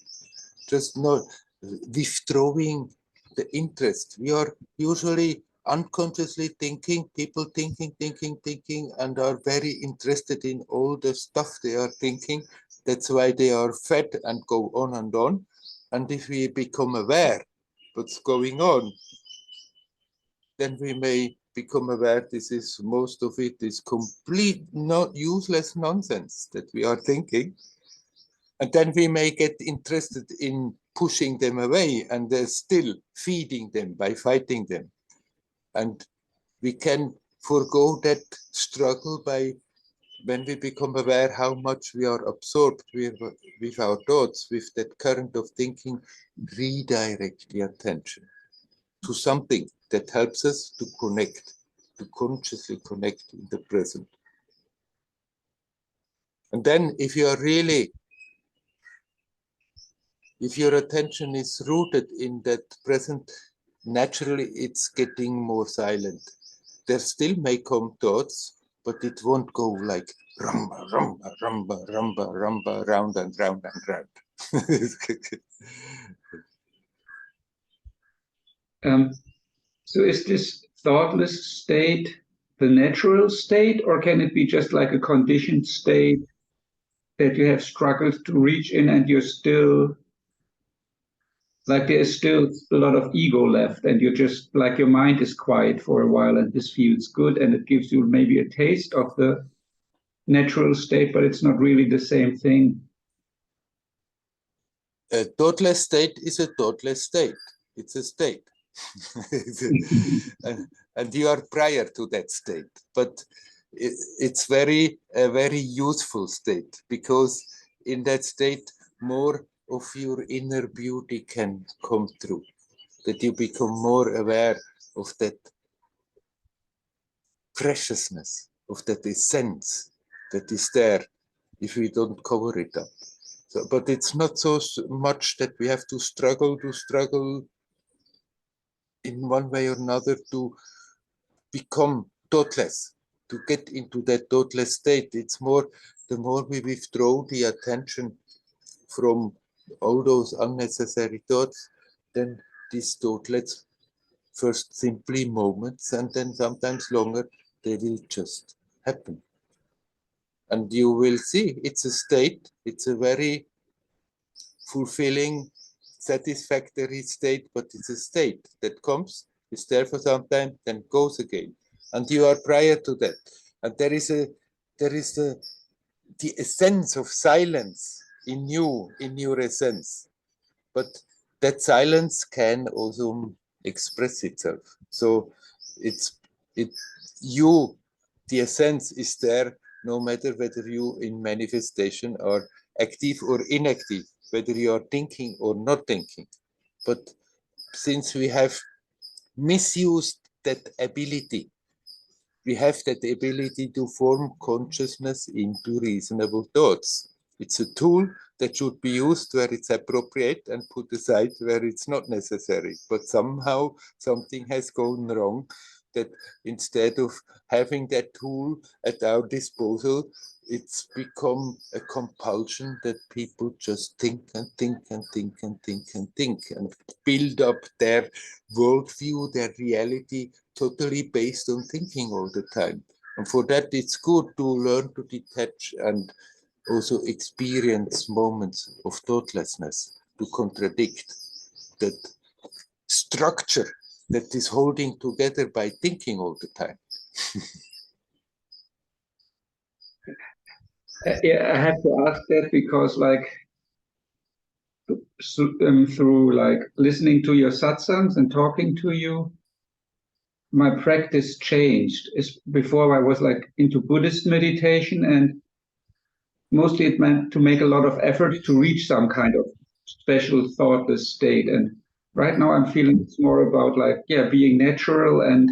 [SPEAKER 1] Just not withdrawing the interest. We are usually unconsciously thinking, people thinking, and are very interested in all the stuff they are thinking. That's why they are fed and go on and on. And if we become aware what's going on, then we may become aware this is, most of it is complete, not useless nonsense that we are thinking. And then we may get interested in pushing them away, and they're still feeding them by fighting them. And we can forego that struggle by, when we become aware how much we are absorbed with our thoughts, with that current of thinking, redirect the attention to something that helps us to connect, to consciously connect in the present. And then if you are really, if your attention is rooted in that present, naturally it's getting more silent. There still may come thoughts, but it won't go like rumba, rumba, rumba, rumba, rumba, round and round and round.
[SPEAKER 5] So is this thoughtless state the natural state, or can it be just like a conditioned state that you have struggled to reach in, and you're still like there's still a lot of ego left, and you're just like your mind is quiet for a while, and this feels good, and it gives you maybe a taste of the natural state, but it's not really the same thing.
[SPEAKER 1] A thoughtless state is a thoughtless state. It's a state. and you are prior to that state. But it's a very useful state, because in that state, more of your inner beauty can come through, that you become more aware of that preciousness, of that essence that is there if we don't cover it up. So, but it's not so much that we have to struggle in one way or another to become thoughtless, to get into that thoughtless state. It's more, the more we withdraw the attention from all those unnecessary thoughts, then these thoughtless, first simply moments, and then sometimes longer, they will just happen. And you will see it's a state, it's a very fulfilling, satisfactory state, but it's a state that comes, is there for some time, then goes again. And you are prior to that. And there is the essence of silence in you, in your essence. But that silence can also express itself. So you, the essence is there, no matter whether you in manifestation are active or inactive, whether you are thinking or not thinking. But since we have misused that ability, we have that ability to form consciousness into reasonable thoughts. It's a tool that should be used where it's appropriate and put aside where it's not necessary. But somehow something has gone wrong, that instead of having that tool at our disposal, it's become a compulsion that people just think and think and think and think and think and build up their worldview, their reality, totally based on thinking all the time. And for that, it's good to learn to detach and also experience moments of thoughtlessness, to contradict that structure that is holding together by thinking all the time.
[SPEAKER 5] Yeah, I have to ask that because, like, through like listening to your satsangs and talking to you, my practice changed. Before I was like into Buddhist meditation, and mostly it meant to make a lot of effort to reach some kind of special thoughtless state. And right now I'm feeling it's more about like, yeah, being natural, and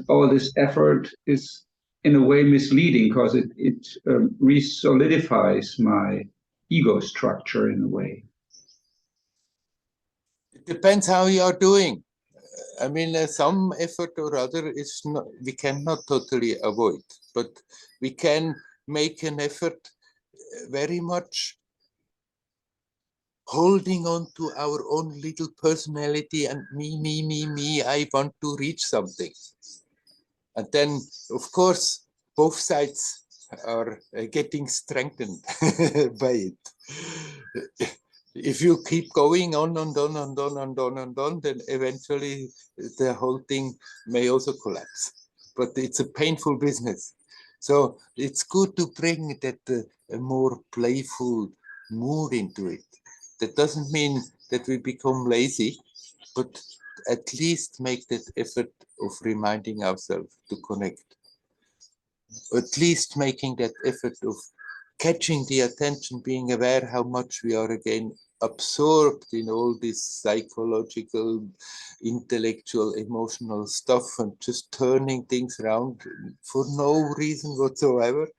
[SPEAKER 5] all this effort is in a way misleading because it re-solidifies my ego structure in a way.
[SPEAKER 1] It depends how you are doing. I mean, some effort or other is not, we cannot totally avoid, but we can make an effort very much holding on to our own little personality and me, I want to reach something. And then, of course, both sides are getting strengthened by it. If you keep going on and on and on and on and on, then eventually the whole thing may also collapse. But it's a painful business. So it's good to bring that a more playful mood into it. That doesn't mean that we become lazy, but at least make that effort of reminding ourselves to connect. At least making that effort of catching the attention, being aware how much we are again absorbed in all this psychological, intellectual, emotional stuff, and just turning things around for no reason whatsoever,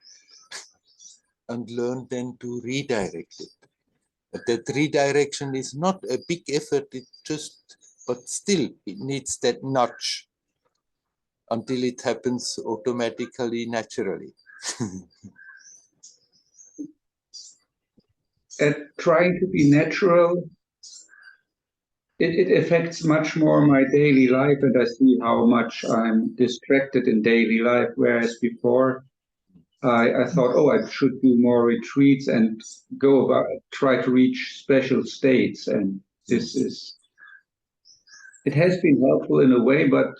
[SPEAKER 1] and learn then to redirect it. But that redirection is not a big effort, it just, but still it needs that nudge until it happens automatically, naturally.
[SPEAKER 5] At trying to be natural, it affects much more my daily life, and I see how much I'm distracted in daily life, whereas before I thought, oh, I should do more retreats and go about, try to reach special states. And it has been helpful in a way, but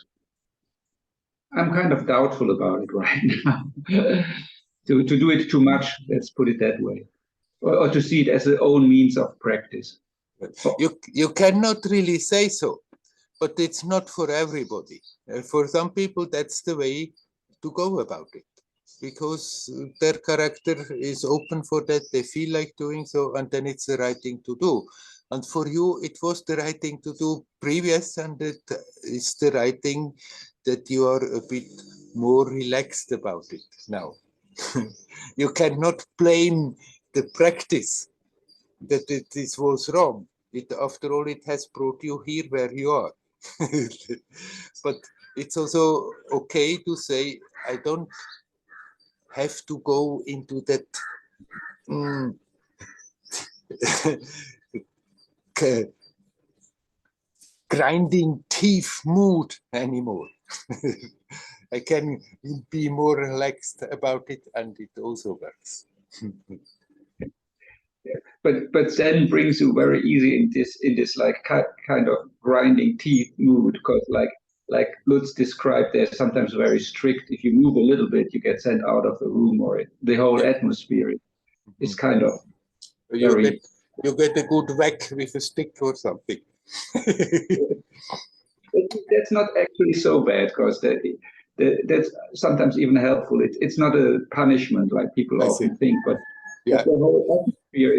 [SPEAKER 5] I'm kind of doubtful about it right now. to do it too much, let's put it that way, or to see it as an own means of practice.
[SPEAKER 1] You cannot really say so, but it's not for everybody. For some people, that's the way to go about it, because their character is open for that, they feel like doing so, and then it's the right thing to do. And for you, it was the right thing to do previous, and it is the right thing that you are a bit more relaxed about it now. You cannot blame the practice that this was wrong. After all, it has brought you here where you are. But it's also okay to say, I don't have to go into that grinding teeth mood anymore. I can be more relaxed about it, and it also works.
[SPEAKER 5] But Zen brings you very easy in this like kind of grinding teeth mood, because like Lutz described, they're sometimes very strict. If you move a little bit, you get sent out of the room, or the whole atmosphere is kind of very.
[SPEAKER 1] You get a good whack with a stick or something.
[SPEAKER 5] That's not actually so bad, because that's sometimes even helpful. It's not a punishment like people often think, but the whole atmosphere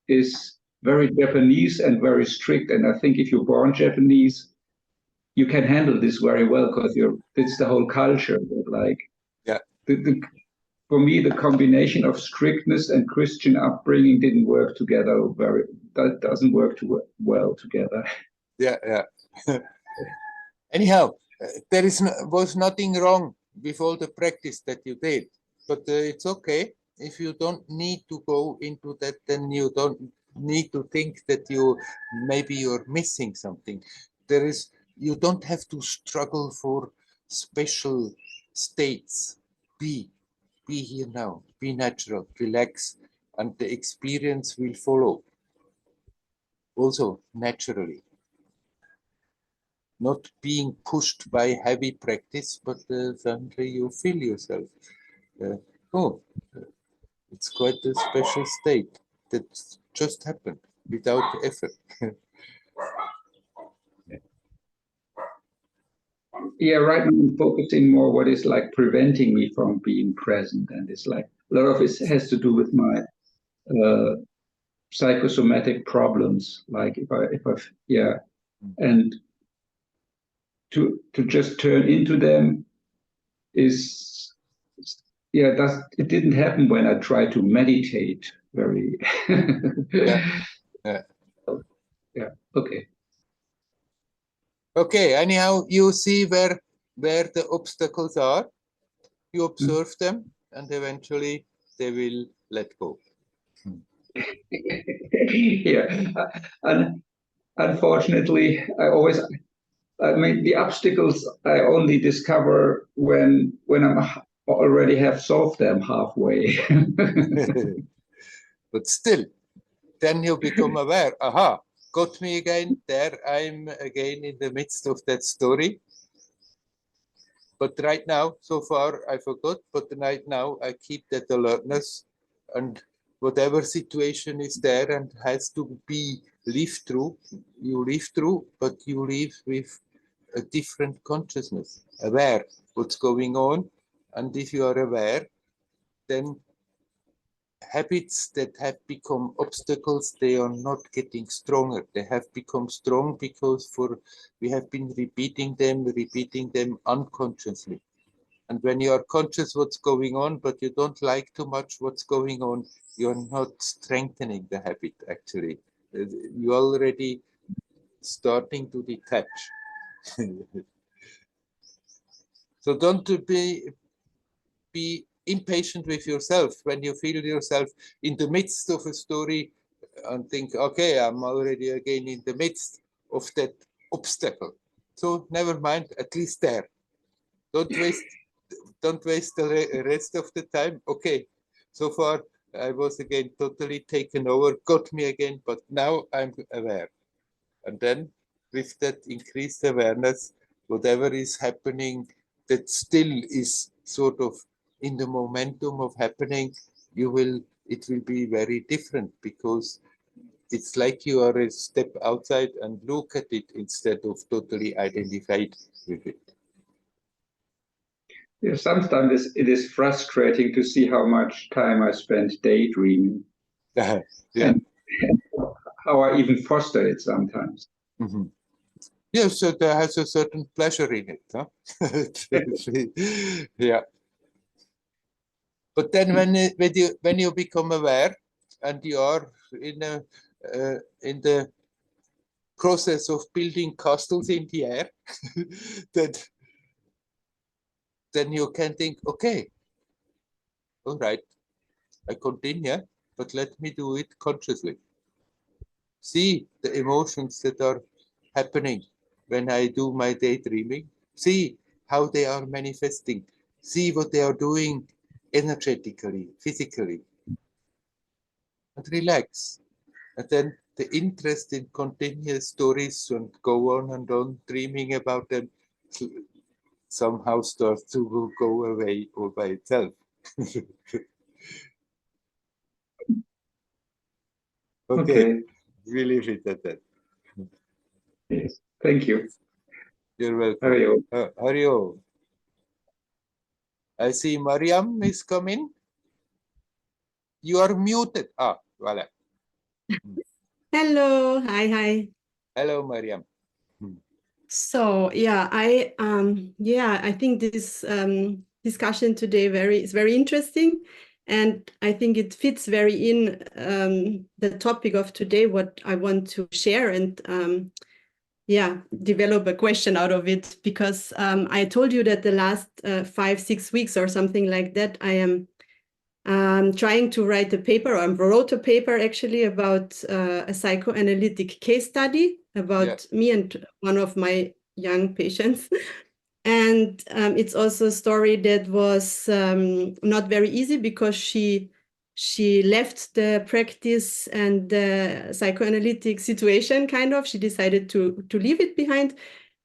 [SPEAKER 5] is very Japanese and very strict. And I think if you're born Japanese, you can handle this very well, because it's the whole culture that, like, for me, the combination of strictness and Christian upbringing didn't work together that doesn't work too well together.
[SPEAKER 1] Yeah, yeah. Anyhow, there was nothing wrong with all the practice that you did, but it's okay if you don't need to go into that. Then you don't need to think that maybe you're missing something. You don't have to struggle for special states. Be here now. Be natural. Relax, and the experience will follow. Also naturally. Not being pushed by heavy practice, but suddenly you feel yourself. It's quite a special state that just happened without effort.
[SPEAKER 5] Yeah, right now I'm focusing more what is like preventing me from being present, and it's like a lot of it has to do with my psychosomatic problems. Like if I and to just turn into them is it didn't happen when I tried to meditate very
[SPEAKER 1] Yeah.
[SPEAKER 5] Okay.
[SPEAKER 1] Okay, anyhow, you see where the obstacles are, you observe them, and eventually they will let go.
[SPEAKER 5] Yeah, and unfortunately, I mean, the obstacles I only discover when I already have solved them halfway.
[SPEAKER 1] But still, then you become aware, aha, got me again, there I'm again in the midst of that story. But right now, so far, I forgot, but right now I keep that alertness, and whatever situation is there and has to be lived through, you live through, but you live with a different consciousness, aware what's going on. And if you are aware, then habits that have become obstacles, they are not getting stronger. They have become strong because we have been repeating them unconsciously. And when you are conscious what's going on, but you don't like too much what's going on, you're not strengthening the habit, actually. You're already starting to detach. So don't be impatient with yourself when you feel yourself in the midst of a story and think, okay, I'm already again in the midst of that obstacle. So never mind, at least there. Don't waste the rest of the time. Okay, so far I was again totally taken over, got me again, but now I'm aware. And then with that increased awareness, whatever is happening that still is sort of in the momentum of happening, it will be very different, because it's like you are a step outside and look at it instead of totally identified with it.
[SPEAKER 5] Yeah, sometimes it is frustrating to see how much time I spend daydreaming.
[SPEAKER 1] Yeah.
[SPEAKER 5] And how I even foster it sometimes.
[SPEAKER 1] Mm-hmm. Yeah, so there has a certain pleasure in it, huh? Yeah. But then when you become aware and you are in the process of building castles in the air, then you can think, okay, all right, I continue, but let me do it consciously. See the emotions that are happening when I do my daydreaming. See how they are manifesting. See what they are doing energetically, physically. And relax. And then the interest in continuous stories and go on and on dreaming about them somehow starts to go away all by itself. Okay, we leave it at that.
[SPEAKER 5] Yes, thank you.
[SPEAKER 1] You're welcome.
[SPEAKER 5] Hario.
[SPEAKER 1] Hario. I see Mariam is coming. You are muted. Ah, voila.
[SPEAKER 6] Hello, hi.
[SPEAKER 1] Hello, Mariam.
[SPEAKER 6] So yeah, I think this discussion today is very interesting. And I think it fits very in the topic of today, what I want to share and yeah, develop a question out of it. Because I told you that the last 5-6 weeks or something like that, I am trying to write a paper, or I wrote a paper actually about a psychoanalytic case study about me and one of my young patients. And it's also a story that was not very easy, because she left the practice and the psychoanalytic situation, kind of. She decided to leave it behind.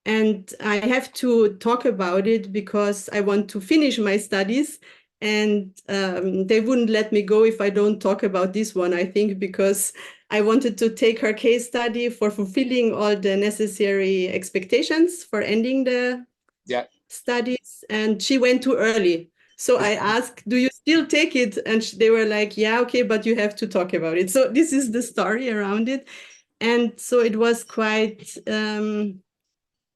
[SPEAKER 6] And I have to talk about it because I want to finish my studies. And they wouldn't let me go if I don't talk about this one, I think, because I wanted to take her case study for fulfilling all the necessary expectations for ending the studies, and she went too early. So I asked, do you still take it? And they were like, yeah, okay, but you have to talk about it. So this is the story around it. And so it was quite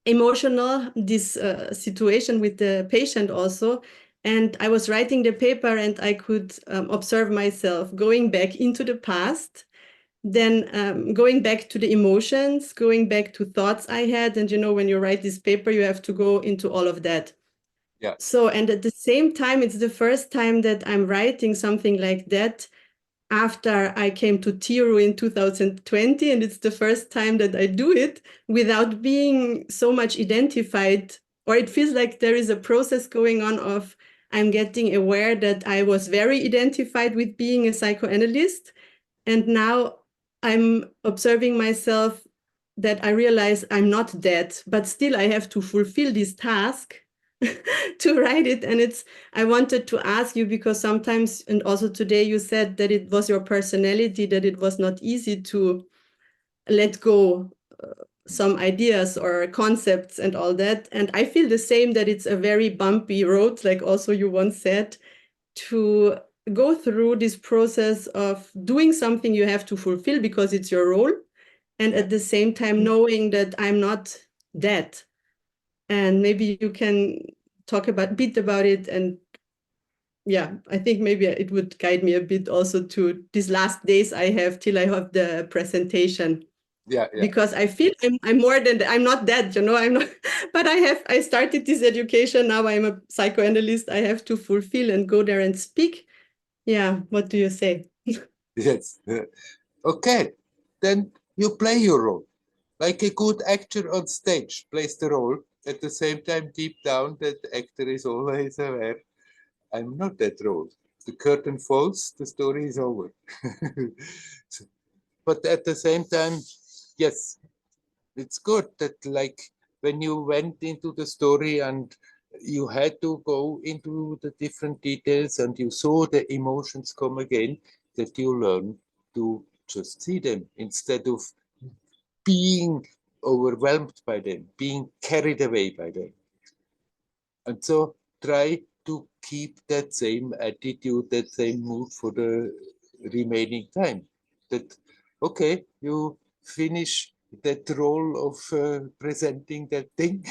[SPEAKER 6] emotional, this situation with the patient also. And I was writing the paper, and I could observe myself going back into the past, then going back to the emotions, going back to thoughts I had. And, you know, when you write this paper, you have to go into all of that.
[SPEAKER 1] Yeah.
[SPEAKER 6] So, and at the same time, it's the first time that I'm writing something like that after I came to Tiru in 2020. And it's the first time that I do it without being so much identified, or it feels like there is a process going on of I'm getting aware that I was very identified with being a psychoanalyst. And now I'm observing myself that I realize I'm not that, but still I have to fulfill this task to write it. And I wanted to ask you, because sometimes, and also today, you said that it was your personality, that it was not easy to let go some ideas or concepts and all that. And I feel the same, that it's a very bumpy road, like also you once said, to go through this process of doing something you have to fulfill because it's your role, and at the same time knowing that I'm not that. And maybe you can talk a bit about it. And yeah, I think maybe it would guide me a bit also to these last days I have till I have the presentation. Because I feel I'm more than I'm not that, you know, I'm not, but I started this education. Now I'm a psychoanalyst. I have to fulfill and go there and speak. Yeah, what do you say?
[SPEAKER 1] Yes. Okay, then you play your role. Like a good actor on stage plays the role. At the same time, deep down, that actor is always aware, I'm not that role. The curtain falls, the story is over. But at the same time, yes, it's good that, like, when you went into the story and you had to go into the different details and you saw the emotions come again, that you learn to just see them instead of being overwhelmed by them, being carried away by them. And so try to keep that same attitude, that same mood for the remaining time. That, okay, you finish that role of presenting that thing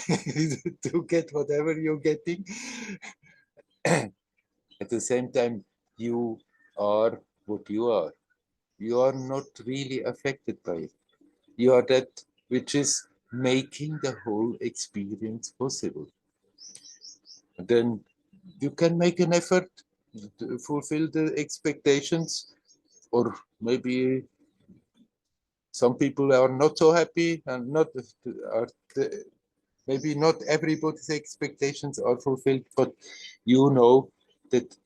[SPEAKER 1] to get whatever you're getting. At the same time, you are what you are. You are not really affected by it. You are that which is making the whole experience possible. And then you can make an effort to fulfill the expectations, or maybe some people are not so happy and not are maybe not everybody's expectations are fulfilled, but you know that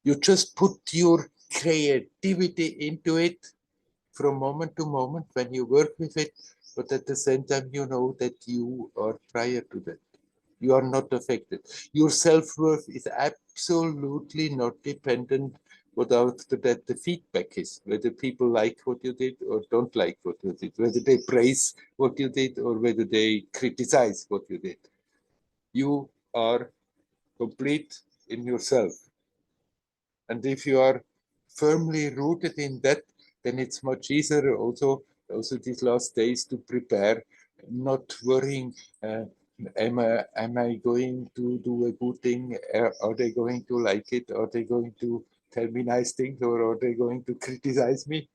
[SPEAKER 1] you just put your creativity into it from moment to moment when you work with it, but at the same time you know that you are prior to that. You are not affected. Your self-worth is absolutely not dependent without that the feedback is, whether people like what you did or don't like what you did, whether they praise what you did or whether they criticize what you did. You are complete in yourself. And if you are firmly rooted in that, then it's much easier also these last days to prepare, not worrying Am I going to do a good thing? Are they going to like it? Are they going to tell me nice things, or are they going to criticize me?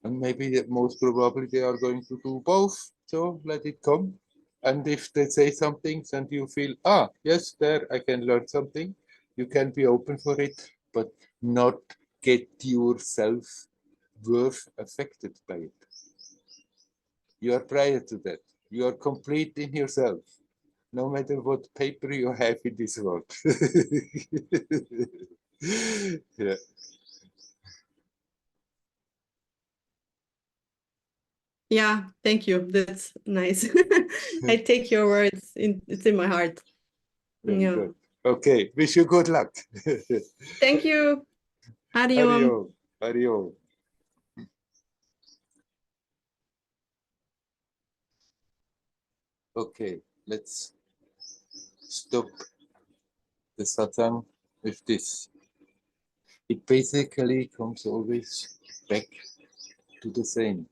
[SPEAKER 1] And maybe most probably they are going to do both. So let it come. And if they say some things and you feel, yes, there I can learn something, you can be open for it, but not get your self-worth affected by it. You are prior to that. You are complete in yourself, no matter what paper you have in this world. Yeah.
[SPEAKER 6] Yeah, thank you. That's nice. I take your words. It's in my heart.
[SPEAKER 1] Very
[SPEAKER 6] Yeah.
[SPEAKER 1] good. Okay, wish you good luck.
[SPEAKER 6] Thank you. Hariom.
[SPEAKER 1] Hariom. Hariom. Okay, let's stop the satsang with this. It basically comes always back to the same.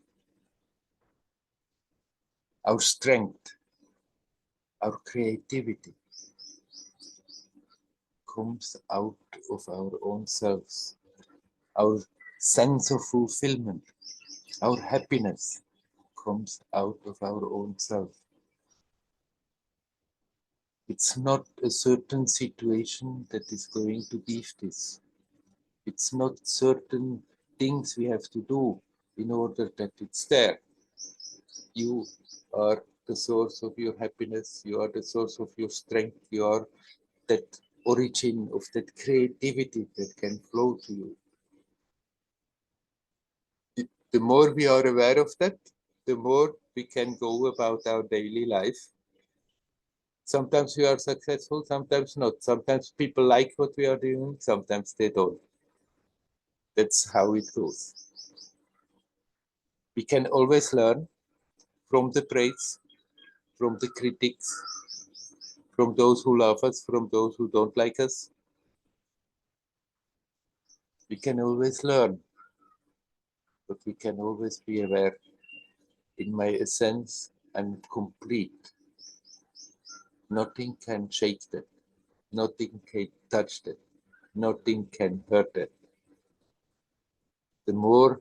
[SPEAKER 1] Our strength, our creativity comes out of our own selves. Our sense of fulfillment, our happiness comes out of our own self. It's not a certain situation that is going to give this. It's not certain things we have to do in order that it's there. You are the source of your happiness. You are the source of your strength. You are that origin of that creativity that can flow to you. The more we are aware of that, the more we can go about our daily life. Sometimes we are successful, sometimes not. Sometimes people like what we are doing, sometimes they don't. That's how it goes. We can always learn from the praise, from the critics, from those who love us, from those who don't like us. We can always learn, but we can always be aware. In my essence, I'm complete. Nothing can shake that. Nothing can touch that. Nothing can hurt that. The more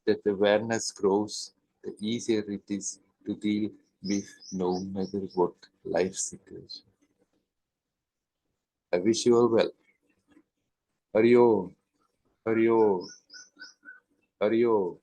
[SPEAKER 1] that awareness grows, the easier it is to deal with no matter what life situation. I wish you all well. Hariom, Hariom, Hariom.